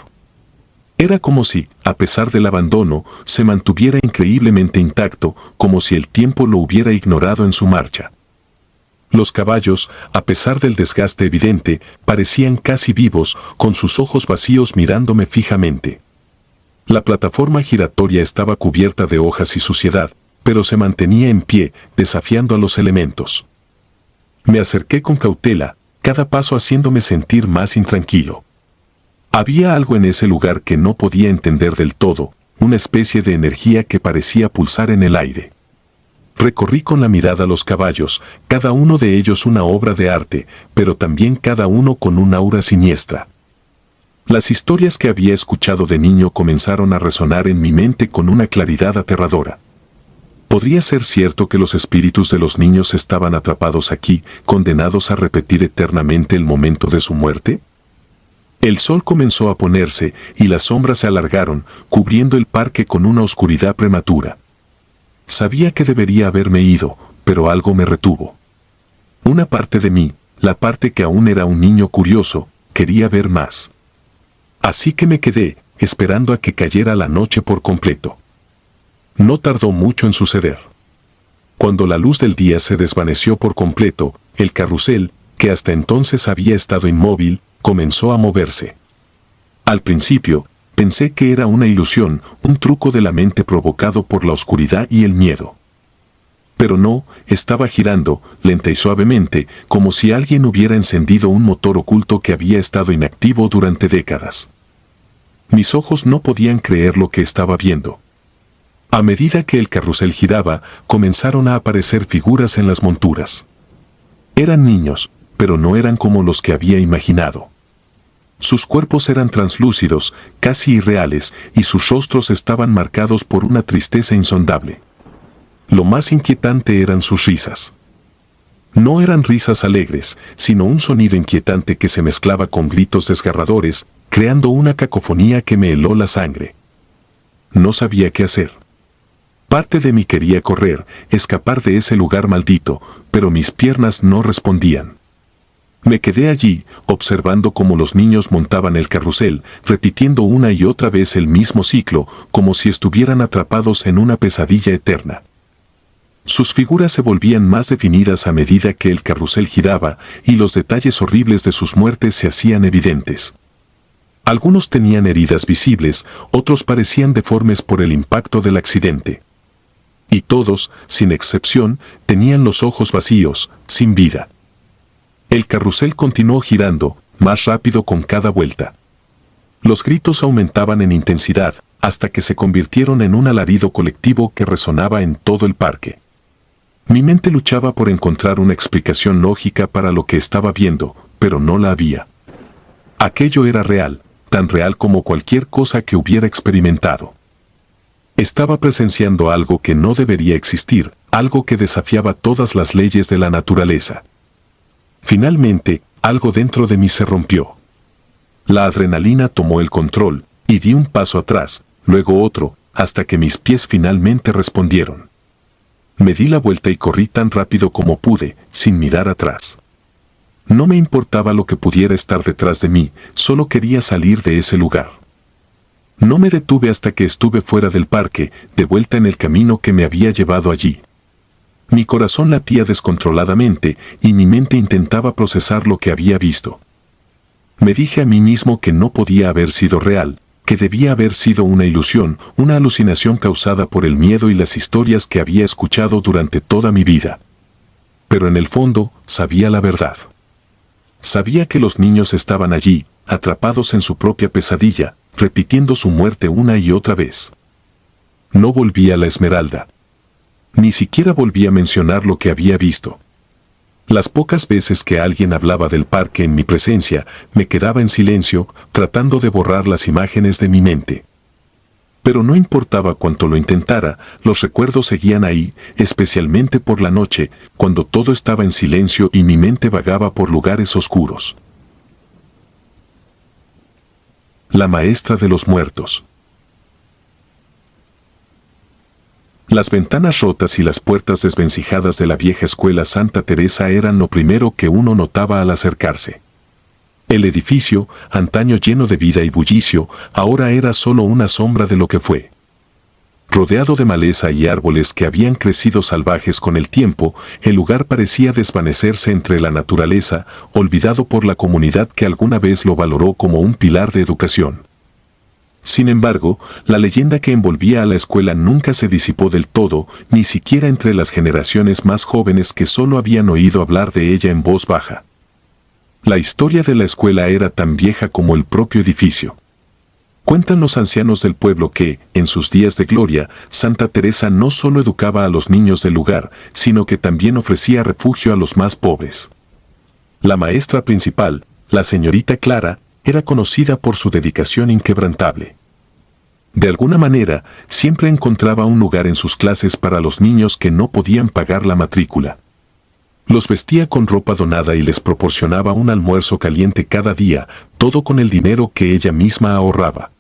Speaker 1: Era como si, a pesar del abandono, se mantuviera increíblemente intacto, como si el tiempo lo hubiera ignorado en su marcha. Los caballos, a pesar del desgaste evidente, parecían casi vivos, con sus ojos vacíos mirándome fijamente. La plataforma giratoria estaba cubierta de hojas y suciedad, pero se mantenía en pie, desafiando a los elementos. Me acerqué con cautela, cada paso haciéndome sentir más intranquilo. Había algo en ese lugar que no podía entender del todo, una especie de energía que parecía pulsar en el aire. Recorrí con la mirada los caballos, cada uno de ellos una obra de arte, pero también cada uno con un aura siniestra. Las historias que había escuchado de niño comenzaron a resonar en mi mente con una claridad aterradora. ¿Podría ser cierto que los espíritus de los niños estaban atrapados aquí, condenados a repetir eternamente el momento de su muerte? El sol comenzó a ponerse y las sombras se alargaron, cubriendo el parque con una oscuridad prematura. Sabía que debería haberme ido, pero algo me retuvo. Una parte de mí, la parte que aún era un niño curioso, quería ver más. Así que me quedé, esperando a que cayera la noche por completo. No tardó mucho en suceder. Cuando la luz del día se desvaneció por completo, el carrusel, que hasta entonces había estado inmóvil, comenzó a moverse. Al principio, pensé que era una ilusión, un truco de la mente provocado por la oscuridad y el miedo. Pero no, estaba girando, lenta y suavemente, como si alguien hubiera encendido un motor oculto que había estado inactivo durante décadas. Mis ojos no podían creer lo que estaba viendo. A medida que el carrusel giraba, comenzaron a aparecer figuras en las monturas. Eran niños, pero no eran como los que había imaginado. Sus cuerpos eran translúcidos, casi irreales, y sus rostros estaban marcados por una tristeza insondable. Lo más inquietante eran sus risas. No eran risas alegres, sino un sonido inquietante que se mezclaba con gritos desgarradores, creando una cacofonía que me heló la sangre. No sabía qué hacer. Parte de mí quería correr, escapar de ese lugar maldito, pero mis piernas no respondían. Me quedé allí, observando cómo los niños montaban el carrusel, repitiendo una y otra vez el mismo ciclo, como si estuvieran atrapados en una pesadilla eterna. Sus figuras se volvían más definidas a medida que el carrusel giraba, y los detalles horribles de sus muertes se hacían evidentes. Algunos tenían heridas visibles, otros parecían deformes por el impacto del accidente. Y todos, sin excepción, tenían los ojos vacíos, sin vida. El carrusel continuó girando, más rápido con cada vuelta. Los gritos aumentaban en intensidad, hasta que se convirtieron en un alarido colectivo que resonaba en todo el parque. Mi mente luchaba por encontrar una explicación lógica para lo que estaba viendo, pero no la había. Aquello era real, tan real como cualquier cosa que hubiera experimentado. Estaba presenciando algo que no debería existir, algo que desafiaba todas las leyes de la naturaleza. Finalmente, algo dentro de mí se rompió. La adrenalina tomó el control, y di un paso atrás, luego otro, hasta que mis pies finalmente respondieron. Me di la vuelta y corrí tan rápido como pude, sin mirar atrás. No me importaba lo que pudiera estar detrás de mí, solo quería salir de ese lugar. No me detuve hasta que estuve fuera del parque, de vuelta en el camino que me había llevado allí. Mi corazón latía descontroladamente y mi mente intentaba procesar lo que había visto. Me dije a mí mismo que no podía haber sido real, que debía haber sido una ilusión, una alucinación causada por el miedo y las historias que había escuchado durante toda mi vida. Pero en el fondo, sabía la verdad. Sabía que los niños estaban allí, atrapados en su propia pesadilla, repitiendo su muerte una y otra vez. No volví a la Esmeralda. Ni siquiera volví a mencionar lo que había visto. Las pocas veces que alguien hablaba del parque en mi presencia, me quedaba en silencio, tratando de borrar las imágenes de mi mente. Pero no importaba cuánto lo intentara, los recuerdos seguían ahí, especialmente por la noche, cuando todo estaba en silencio y mi mente vagaba por lugares oscuros. La maestra de los muertos. Las ventanas rotas y las puertas desvencijadas de la vieja escuela Santa Teresa eran lo primero que uno notaba al acercarse. El edificio, antaño lleno de vida y bullicio, ahora era solo una sombra de lo que fue. Rodeado de maleza y árboles que habían crecido salvajes con el tiempo, el lugar parecía desvanecerse entre la naturaleza, olvidado por la comunidad que alguna vez lo valoró como un pilar de educación. Sin embargo, la leyenda que envolvía a la escuela nunca se disipó del todo, ni siquiera entre las generaciones más jóvenes que solo habían oído hablar de ella en voz baja. La historia de la escuela era tan vieja como el propio edificio. Cuentan los ancianos del pueblo que, en sus días de gloria, Santa Teresa no solo educaba a los niños del lugar, sino que también ofrecía refugio a los más pobres. La maestra principal, la señorita Clara, era conocida por su dedicación inquebrantable. De alguna manera, siempre encontraba un lugar en sus clases para los niños que no podían pagar la matrícula. Los vestía con ropa donada y les proporcionaba un almuerzo caliente cada día, todo con el dinero que ella misma ahorraba.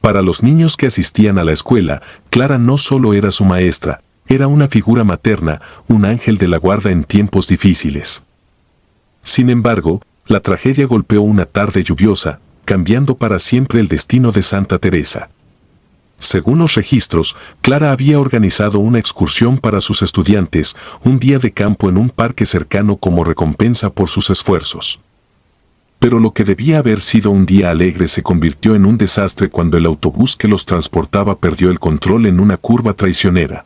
Speaker 1: Para los niños que asistían a la escuela, Clara no solo era su maestra, era una figura materna, un ángel de la guarda en tiempos difíciles. Sin embargo, la tragedia golpeó una tarde lluviosa, cambiando para siempre el destino de Santa Teresa. Según los registros, Clara había organizado una excursión para sus estudiantes, un día de campo en un parque cercano como recompensa por sus esfuerzos. Pero lo que debía haber sido un día alegre se convirtió en un desastre cuando el autobús que los transportaba perdió el control en una curva traicionera.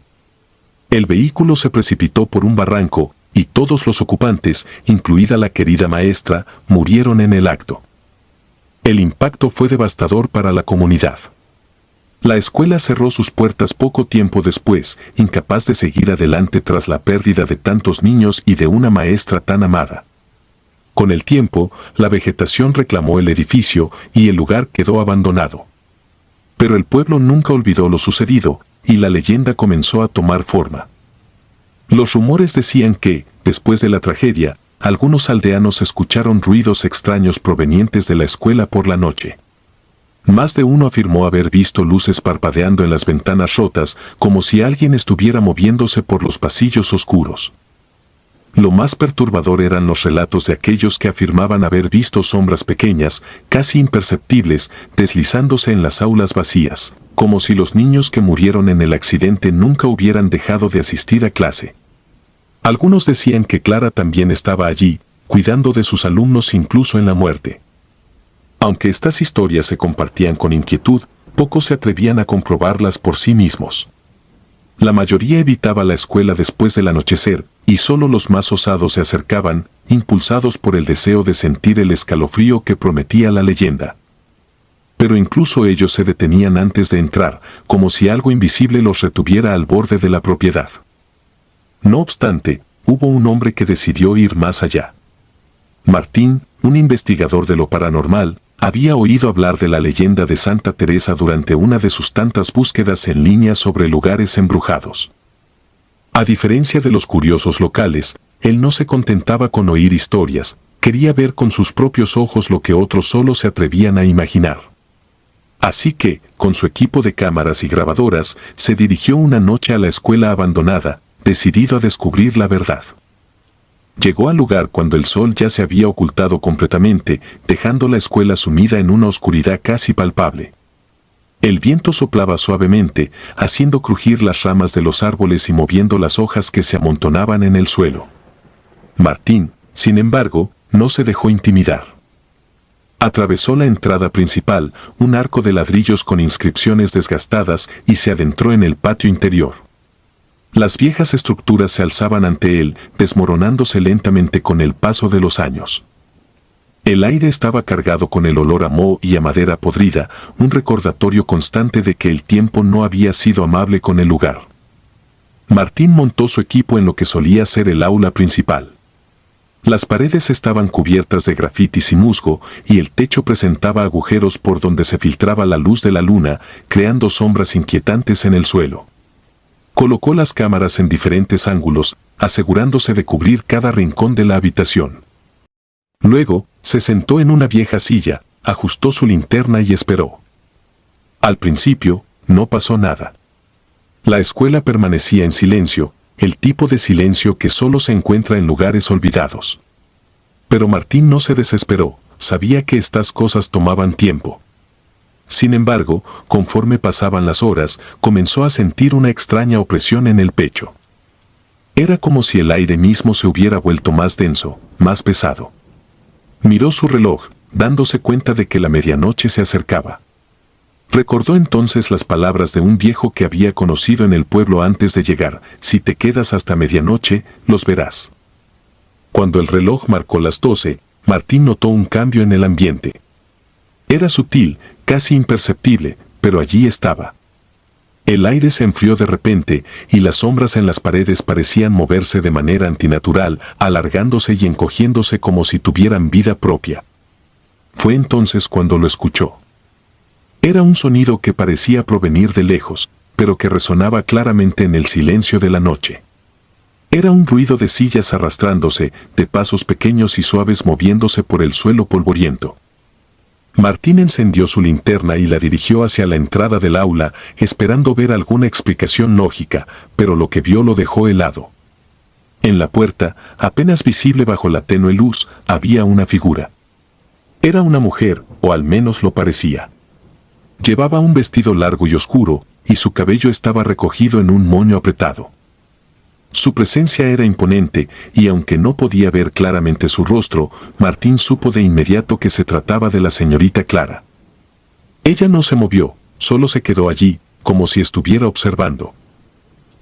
Speaker 1: El vehículo se precipitó por un barranco, y todos los ocupantes, incluida la querida maestra, murieron en el acto. El impacto fue devastador para la comunidad. La escuela cerró sus puertas poco tiempo después, incapaz de seguir adelante tras la pérdida de tantos niños y de una maestra tan amada. Con el tiempo, la vegetación reclamó el edificio y el lugar quedó abandonado. Pero el pueblo nunca olvidó lo sucedido, y la leyenda comenzó a tomar forma. Los rumores decían que, después de la tragedia, algunos aldeanos escucharon ruidos extraños provenientes de la escuela por la noche. Más de uno afirmó haber visto luces parpadeando en las ventanas rotas, como si alguien estuviera moviéndose por los pasillos oscuros. Lo más perturbador eran los relatos de aquellos que afirmaban haber visto sombras pequeñas, casi imperceptibles, deslizándose en las aulas vacías, como si los niños que murieron en el accidente nunca hubieran dejado de asistir a clase. Algunos decían que Clara también estaba allí, cuidando de sus alumnos incluso en la muerte. Aunque estas historias se compartían con inquietud, pocos se atrevían a comprobarlas por sí mismos. La mayoría evitaba la escuela después del anochecer, y solo los más osados se acercaban, impulsados por el deseo de sentir el escalofrío que prometía la leyenda. Pero incluso ellos se detenían antes de entrar, como si algo invisible los retuviera al borde de la propiedad. No obstante, hubo un hombre que decidió ir más allá. Martín, un investigador de lo paranormal, había oído hablar de la leyenda de Santa Teresa durante una de sus tantas búsquedas en línea sobre lugares embrujados. A diferencia de los curiosos locales, él no se contentaba con oír historias, quería ver con sus propios ojos lo que otros solo se atrevían a imaginar. Así que, con su equipo de cámaras y grabadoras, se dirigió una noche a la escuela abandonada, decidido a descubrir la verdad. Llegó al lugar cuando el sol ya se había ocultado completamente, dejando la escuela sumida en una oscuridad casi palpable. El viento soplaba suavemente, haciendo crujir las ramas de los árboles y moviendo las hojas que se amontonaban en el suelo. Martín, sin embargo, no se dejó intimidar. Atravesó la entrada principal, un arco de ladrillos con inscripciones desgastadas, y se adentró en el patio interior. Las viejas estructuras se alzaban ante él, desmoronándose lentamente con el paso de los años. El aire estaba cargado con el olor a moho y a madera podrida, un recordatorio constante de que el tiempo no había sido amable con el lugar. Martín montó su equipo en lo que solía ser el aula principal. Las paredes estaban cubiertas de grafitis y musgo, y el techo presentaba agujeros por donde se filtraba la luz de la luna, creando sombras inquietantes en el suelo. Colocó las cámaras en diferentes ángulos, asegurándose de cubrir cada rincón de la habitación. Luego, se sentó en una vieja silla, ajustó su linterna y esperó. Al principio, no pasó nada. La escuela permanecía en silencio, el tipo de silencio que solo se encuentra en lugares olvidados. Pero Martín no se desesperó, sabía que estas cosas tomaban tiempo. Sin embargo, conforme pasaban las horas, comenzó a sentir una extraña opresión en el pecho. Era como si el aire mismo se hubiera vuelto más denso, más pesado. Miró su reloj, dándose cuenta de que la medianoche se acercaba. Recordó entonces las palabras de un viejo que había conocido en el pueblo antes de llegar: si te quedas hasta medianoche, los verás. Cuando el reloj marcó las 12, Martín notó un cambio en el ambiente. Era sutil, casi imperceptible, pero allí estaba. El aire se enfrió de repente, y las sombras en las paredes parecían moverse de manera antinatural, alargándose y encogiéndose como si tuvieran vida propia. Fue entonces cuando lo escuchó. Era un sonido que parecía provenir de lejos, pero que resonaba claramente en el silencio de la noche. Era un ruido de sillas arrastrándose, de pasos pequeños y suaves moviéndose por el suelo polvoriento. Martín encendió su linterna y la dirigió hacia la entrada del aula, esperando ver alguna explicación lógica, pero lo que vio lo dejó helado. En la puerta, apenas visible bajo la tenue luz, había una figura. Era una mujer, o al menos lo parecía. Llevaba un vestido largo y oscuro, y su cabello estaba recogido en un moño apretado. Su presencia era imponente, y aunque no podía ver claramente su rostro, Martín supo de inmediato que se trataba de la señorita Clara. Ella no se movió, solo se quedó allí, como si estuviera observando.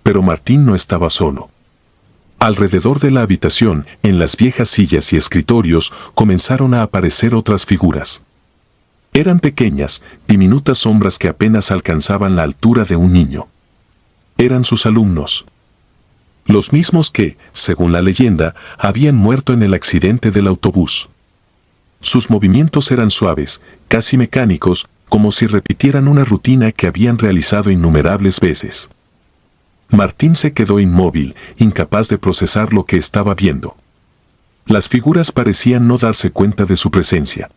Speaker 1: Pero Martín no estaba solo. Alrededor de la habitación, en las viejas sillas y escritorios, comenzaron a aparecer otras figuras. Eran pequeñas, diminutas sombras que apenas alcanzaban la altura de un niño. Eran sus alumnos. Los mismos que, según la leyenda, habían muerto en el accidente del autobús. Sus movimientos eran suaves, casi mecánicos, como si repitieran una rutina que habían realizado innumerables veces. Martín se quedó inmóvil, incapaz de procesar lo que estaba viendo. Las figuras parecían no darse cuenta de su presencia.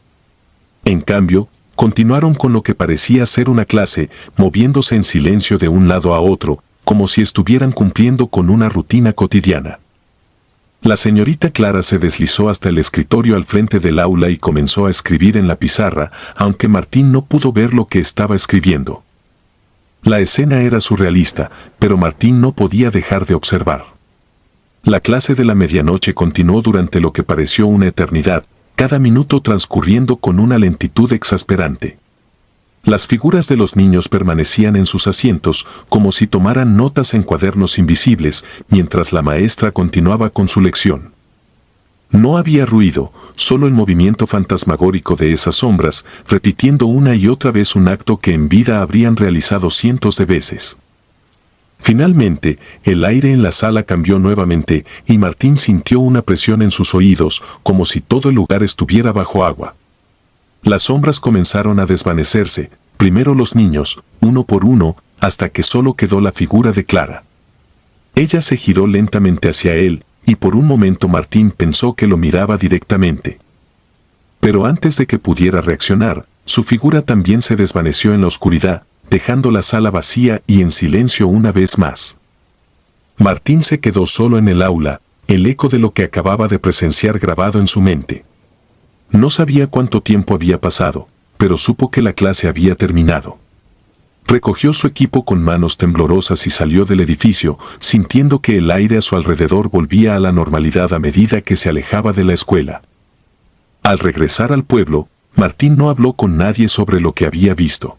Speaker 1: En cambio, continuaron con lo que parecía ser una clase, moviéndose en silencio de un lado a otro, como si estuvieran cumpliendo con una rutina cotidiana. La señorita Clara se deslizó hasta el escritorio al frente del aula y comenzó a escribir en la pizarra, aunque Martín no pudo ver lo que estaba escribiendo. La escena era surrealista, pero Martín no podía dejar de observar. La clase de la medianoche continuó durante lo que pareció una eternidad, cada minuto transcurriendo con una lentitud exasperante. Las figuras de los niños permanecían en sus asientos, como si tomaran notas en cuadernos invisibles, mientras la maestra continuaba con su lección. No había ruido, solo el movimiento fantasmagórico de esas sombras, repitiendo una y otra vez un acto que en vida habrían realizado cientos de veces. Finalmente, el aire en la sala cambió nuevamente y Martín sintió una presión en sus oídos, como si todo el lugar estuviera bajo agua. Las sombras comenzaron a desvanecerse, primero los niños, uno por uno, hasta que solo quedó la figura de Clara. Ella se giró lentamente hacia él, y por un momento Martín pensó que lo miraba directamente. Pero antes de que pudiera reaccionar, su figura también se desvaneció en la oscuridad, dejando la sala vacía y en silencio una vez más. Martín se quedó solo en el aula, el eco de lo que acababa de presenciar grabado en su mente. No sabía cuánto tiempo había pasado, pero supo que la clase había terminado. Recogió su equipo con manos temblorosas y salió del edificio, sintiendo que el aire a su alrededor volvía a la normalidad a medida que se alejaba de la escuela. Al regresar al pueblo, Martín no habló con nadie sobre lo que había visto.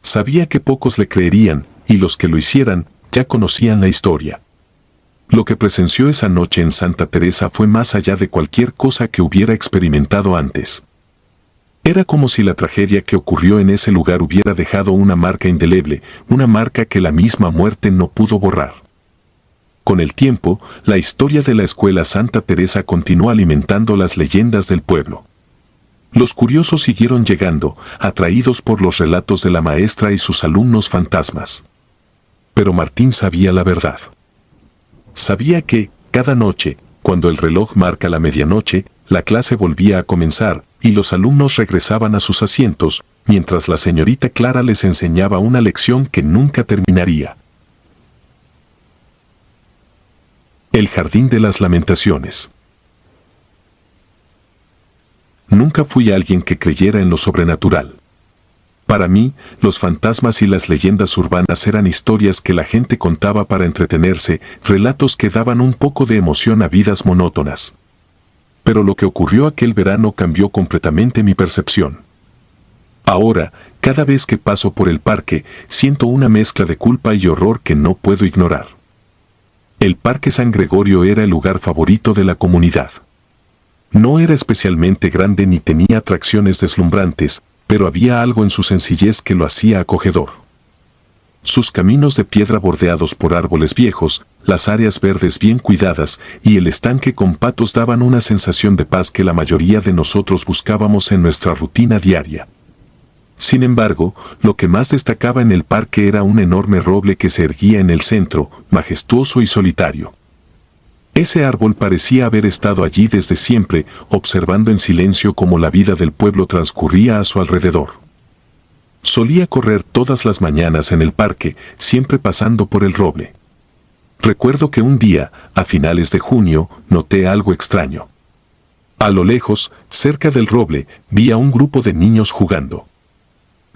Speaker 1: Sabía que pocos le creerían, y los que lo hicieran, ya conocían la historia. Lo que presenció esa noche en Santa Teresa fue más allá de cualquier cosa que hubiera experimentado antes. Era como si la tragedia que ocurrió en ese lugar hubiera dejado una marca indeleble, una marca que la misma muerte no pudo borrar. Con el tiempo, la historia de la escuela Santa Teresa continuó alimentando las leyendas del pueblo. Los curiosos siguieron llegando, atraídos por los relatos de la maestra y sus alumnos fantasmas. Pero Martín sabía la verdad. Sabía que, cada noche, cuando el reloj marca la medianoche, la clase volvía a comenzar, y los alumnos regresaban a sus asientos, mientras la señorita Clara les enseñaba una lección que nunca terminaría. El Jardín de las Lamentaciones. Nunca fui alguien que creyera en lo sobrenatural. Para mí, los fantasmas y las leyendas urbanas eran historias que la gente contaba para entretenerse, relatos que daban un poco de emoción a vidas monótonas. Pero lo que ocurrió aquel verano cambió completamente mi percepción. Ahora, cada vez que paso por el parque, siento una mezcla de culpa y horror que no puedo ignorar. El Parque San Gregorio era el lugar favorito de la comunidad. No era especialmente grande ni tenía atracciones deslumbrantes, pero había algo en su sencillez que lo hacía acogedor. Sus caminos de piedra bordeados por árboles viejos, las áreas verdes bien cuidadas y el estanque con patos daban una sensación de paz que la mayoría de nosotros buscábamos en nuestra rutina diaria. Sin embargo, lo que más destacaba en el parque era un enorme roble que se erguía en el centro, majestuoso y solitario. Ese árbol parecía haber estado allí desde siempre, observando en silencio cómo la vida del pueblo transcurría a su alrededor. Solía correr todas las mañanas en el parque, siempre pasando por el roble. Recuerdo que un día, a finales de junio, noté algo extraño. A lo lejos, cerca del roble, vi a un grupo de niños jugando.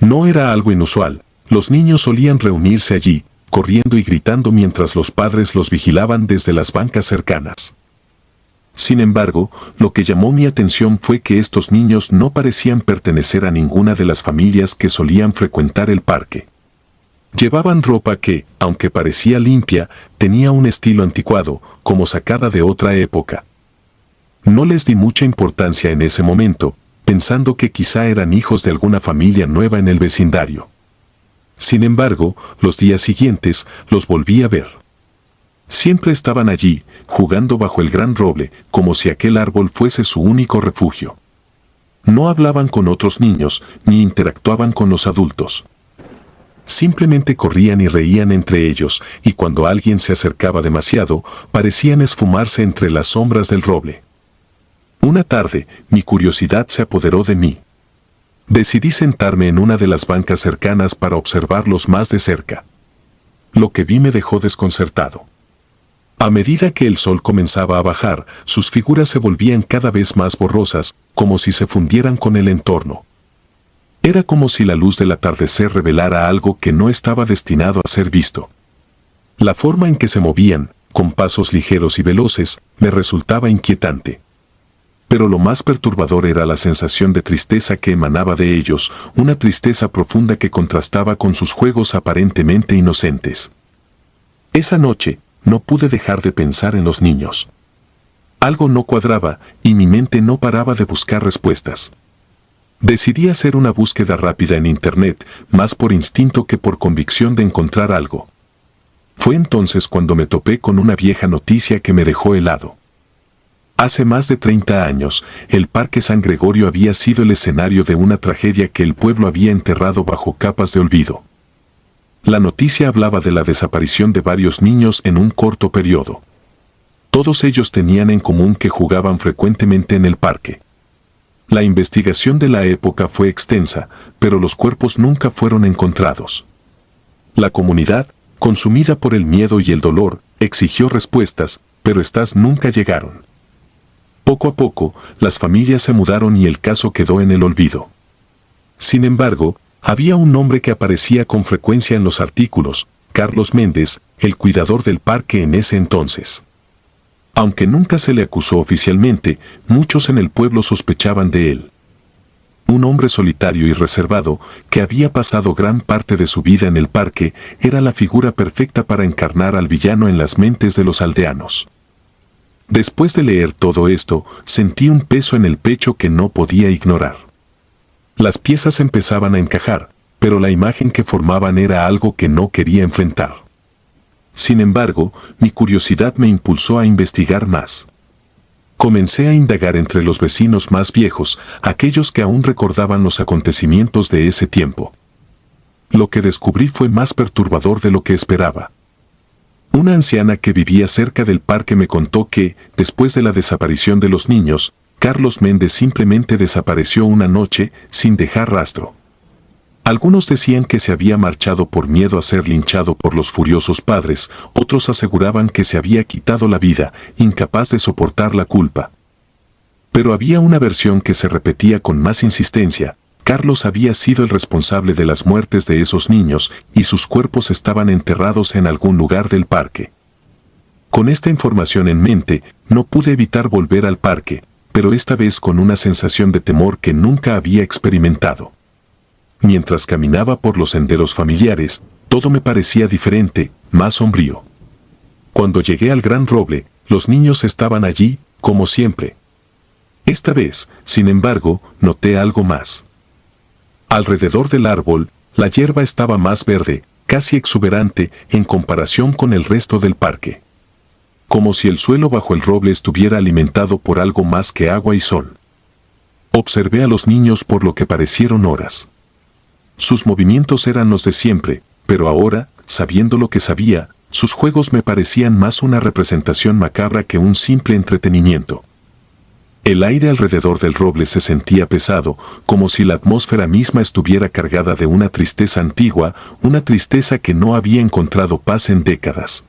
Speaker 1: No era algo inusual, los niños solían reunirse allí, corriendo y gritando mientras los padres los vigilaban desde las bancas cercanas. Sin embargo, lo que llamó mi atención fue que estos niños no parecían pertenecer a ninguna de las familias que solían frecuentar el parque. Llevaban ropa que, aunque parecía limpia, tenía un estilo anticuado, como sacada de otra época. No les di mucha importancia en ese momento, pensando que quizá eran hijos de alguna familia nueva en el vecindario. Sin embargo, los días siguientes los volví a ver. Siempre estaban allí, jugando bajo el gran roble, como si aquel árbol fuese su único refugio. No hablaban con otros niños, ni interactuaban con los adultos. Simplemente corrían y reían entre ellos, y cuando alguien se acercaba demasiado, parecían esfumarse entre las sombras del roble. Una tarde, mi curiosidad se apoderó de mí. Decidí sentarme en una de las bancas cercanas para observarlos más de cerca. Lo que vi me dejó desconcertado. A medida que el sol comenzaba a bajar, sus figuras se volvían cada vez más borrosas, como si se fundieran con el entorno. Era como si la luz del atardecer revelara algo que no estaba destinado a ser visto. La forma en que se movían, con pasos ligeros y veloces, me resultaba inquietante. Pero lo más perturbador era la sensación de tristeza que emanaba de ellos, una tristeza profunda que contrastaba con sus juegos aparentemente inocentes. Esa noche, no pude dejar de pensar en los niños. Algo no cuadraba, y mi mente no paraba de buscar respuestas. Decidí hacer una búsqueda rápida en internet, más por instinto que por convicción de encontrar algo. Fue entonces cuando me topé con una vieja noticia que me dejó helado. Hace más de 30 años, el Parque San Gregorio había sido el escenario de una tragedia que el pueblo había enterrado bajo capas de olvido. La noticia hablaba de la desaparición de varios niños en un corto periodo. Todos ellos tenían en común que jugaban frecuentemente en el parque. La investigación de la época fue extensa, pero los cuerpos nunca fueron encontrados. La comunidad, consumida por el miedo y el dolor, exigió respuestas, pero estas nunca llegaron. Poco a poco, las familias se mudaron y el caso quedó en el olvido. Sin embargo, había un nombre que aparecía con frecuencia en los artículos: Carlos Méndez, el cuidador del parque en ese entonces. Aunque nunca se le acusó oficialmente, muchos en el pueblo sospechaban de él. Un hombre solitario y reservado, que había pasado gran parte de su vida en el parque, era la figura perfecta para encarnar al villano en las mentes de los aldeanos. Después de leer todo esto, sentí un peso en el pecho que no podía ignorar. Las piezas empezaban a encajar, pero la imagen que formaban era algo que no quería enfrentar. Sin embargo, mi curiosidad me impulsó a investigar más. Comencé a indagar entre los vecinos más viejos, aquellos que aún recordaban los acontecimientos de ese tiempo. Lo que descubrí fue más perturbador de lo que esperaba. Una anciana que vivía cerca del parque me contó que, después de la desaparición de los niños, Carlos Méndez simplemente desapareció una noche, sin dejar rastro. Algunos decían que se había marchado por miedo a ser linchado por los furiosos padres, otros aseguraban que se había quitado la vida, incapaz de soportar la culpa. Pero había una versión que se repetía con más insistencia: Carlos había sido el responsable de las muertes de esos niños, y sus cuerpos estaban enterrados en algún lugar del parque. Con esta información en mente, no pude evitar volver al parque, pero esta vez con una sensación de temor que nunca había experimentado. Mientras caminaba por los senderos familiares, todo me parecía diferente, más sombrío. Cuando llegué al gran roble, los niños estaban allí, como siempre. Esta vez, sin embargo, noté algo más. Alrededor del árbol, la hierba estaba más verde, casi exuberante, en comparación con el resto del parque. Como si el suelo bajo el roble estuviera alimentado por algo más que agua y sol. Observé a los niños por lo que parecieron horas. Sus movimientos eran los de siempre, pero ahora, sabiendo lo que sabía, sus juegos me parecían más una representación macabra que un simple entretenimiento. El aire alrededor del roble se sentía pesado, como si la atmósfera misma estuviera cargada de una tristeza antigua, una tristeza que no había encontrado paz en décadas.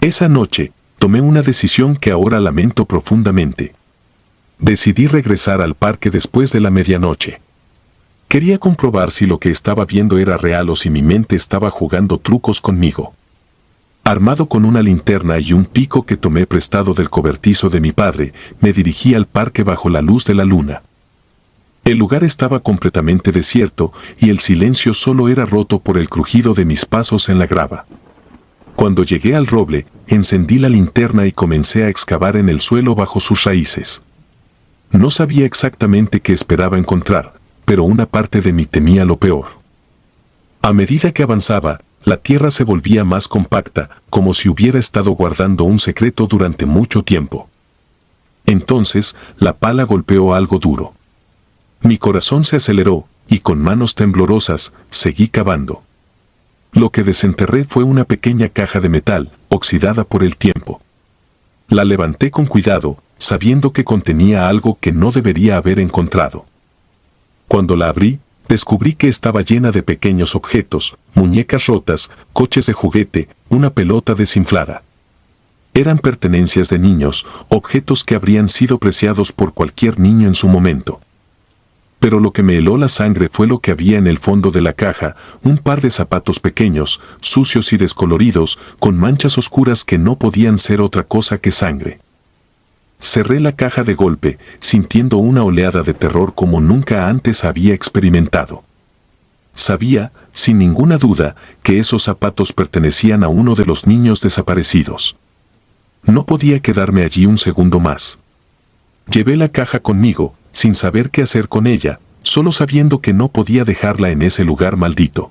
Speaker 1: Esa noche, tomé una decisión que ahora lamento profundamente. Decidí regresar al parque después de la medianoche. Quería comprobar si lo que estaba viendo era real o si mi mente estaba jugando trucos conmigo. Armado con una linterna y un pico que tomé prestado del cobertizo de mi padre, me dirigí al parque bajo la luz de la luna. El lugar estaba completamente desierto y el silencio solo era roto por el crujido de mis pasos en la grava. Cuando llegué al roble, encendí la linterna y comencé a excavar en el suelo bajo sus raíces. No sabía exactamente qué esperaba encontrar, pero una parte de mí temía lo peor. A medida que avanzaba, la tierra se volvía más compacta, como si hubiera estado guardando un secreto durante mucho tiempo. Entonces, la pala golpeó algo duro. Mi corazón se aceleró, y con manos temblorosas, seguí cavando. Lo que desenterré fue una pequeña caja de metal, oxidada por el tiempo. La levanté con cuidado, sabiendo que contenía algo que no debería haber encontrado. Cuando la abrí, descubrí que estaba llena de pequeños objetos, muñecas rotas, coches de juguete, una pelota desinflada. Eran pertenencias de niños, objetos que habrían sido preciados por cualquier niño en su momento. Pero lo que me heló la sangre fue lo que había en el fondo de la caja, un par de zapatos pequeños, sucios y descoloridos, con manchas oscuras que no podían ser otra cosa que sangre. Cerré la caja de golpe, sintiendo una oleada de terror como nunca antes había experimentado. Sabía, sin ninguna duda, que esos zapatos pertenecían a uno de los niños desaparecidos. No podía quedarme allí un segundo más. Llevé la caja conmigo, sin saber qué hacer con ella, solo sabiendo que no podía dejarla en ese lugar maldito.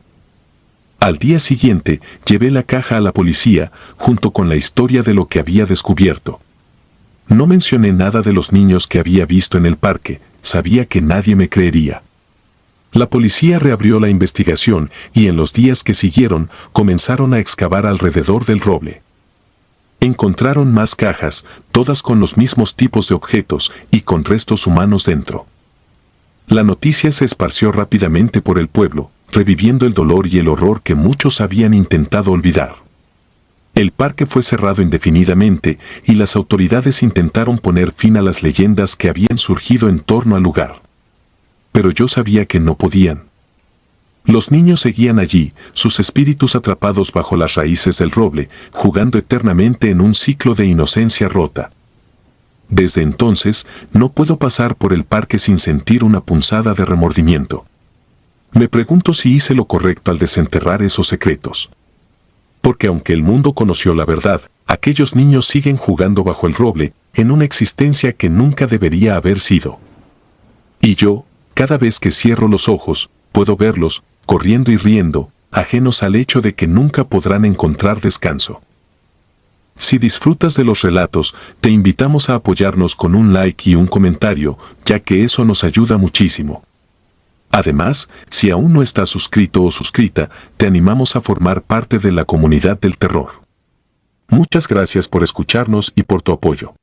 Speaker 1: Al día siguiente, llevé la caja a la policía, junto con la historia de lo que había descubierto. No mencioné nada de los niños que había visto en el parque, sabía que nadie me creería. La policía reabrió la investigación y en los días que siguieron comenzaron a excavar alrededor del roble. Encontraron más cajas, todas con los mismos tipos de objetos y con restos humanos dentro. La noticia se esparció rápidamente por el pueblo, reviviendo el dolor y el horror que muchos habían intentado olvidar. El parque fue cerrado indefinidamente y las autoridades intentaron poner fin a las leyendas que habían surgido en torno al lugar. Pero yo sabía que no podían. Los niños seguían allí, sus espíritus atrapados bajo las raíces del roble, jugando eternamente en un ciclo de inocencia rota. Desde entonces, no puedo pasar por el parque sin sentir una punzada de remordimiento. Me pregunto si hice lo correcto al desenterrar esos secretos. Porque aunque el mundo conoció la verdad, aquellos niños siguen jugando bajo el roble, en una existencia que nunca debería haber sido. Y yo, cada vez que cierro los ojos, puedo verlos, corriendo y riendo, ajenos al hecho de que nunca podrán encontrar descanso. Si disfrutas de los relatos, te invitamos a apoyarnos con un like y un comentario, ya que eso nos ayuda muchísimo. Además, si aún no estás suscrito o suscrita, te animamos a formar parte de la comunidad del terror. Muchas gracias por escucharnos y por tu apoyo.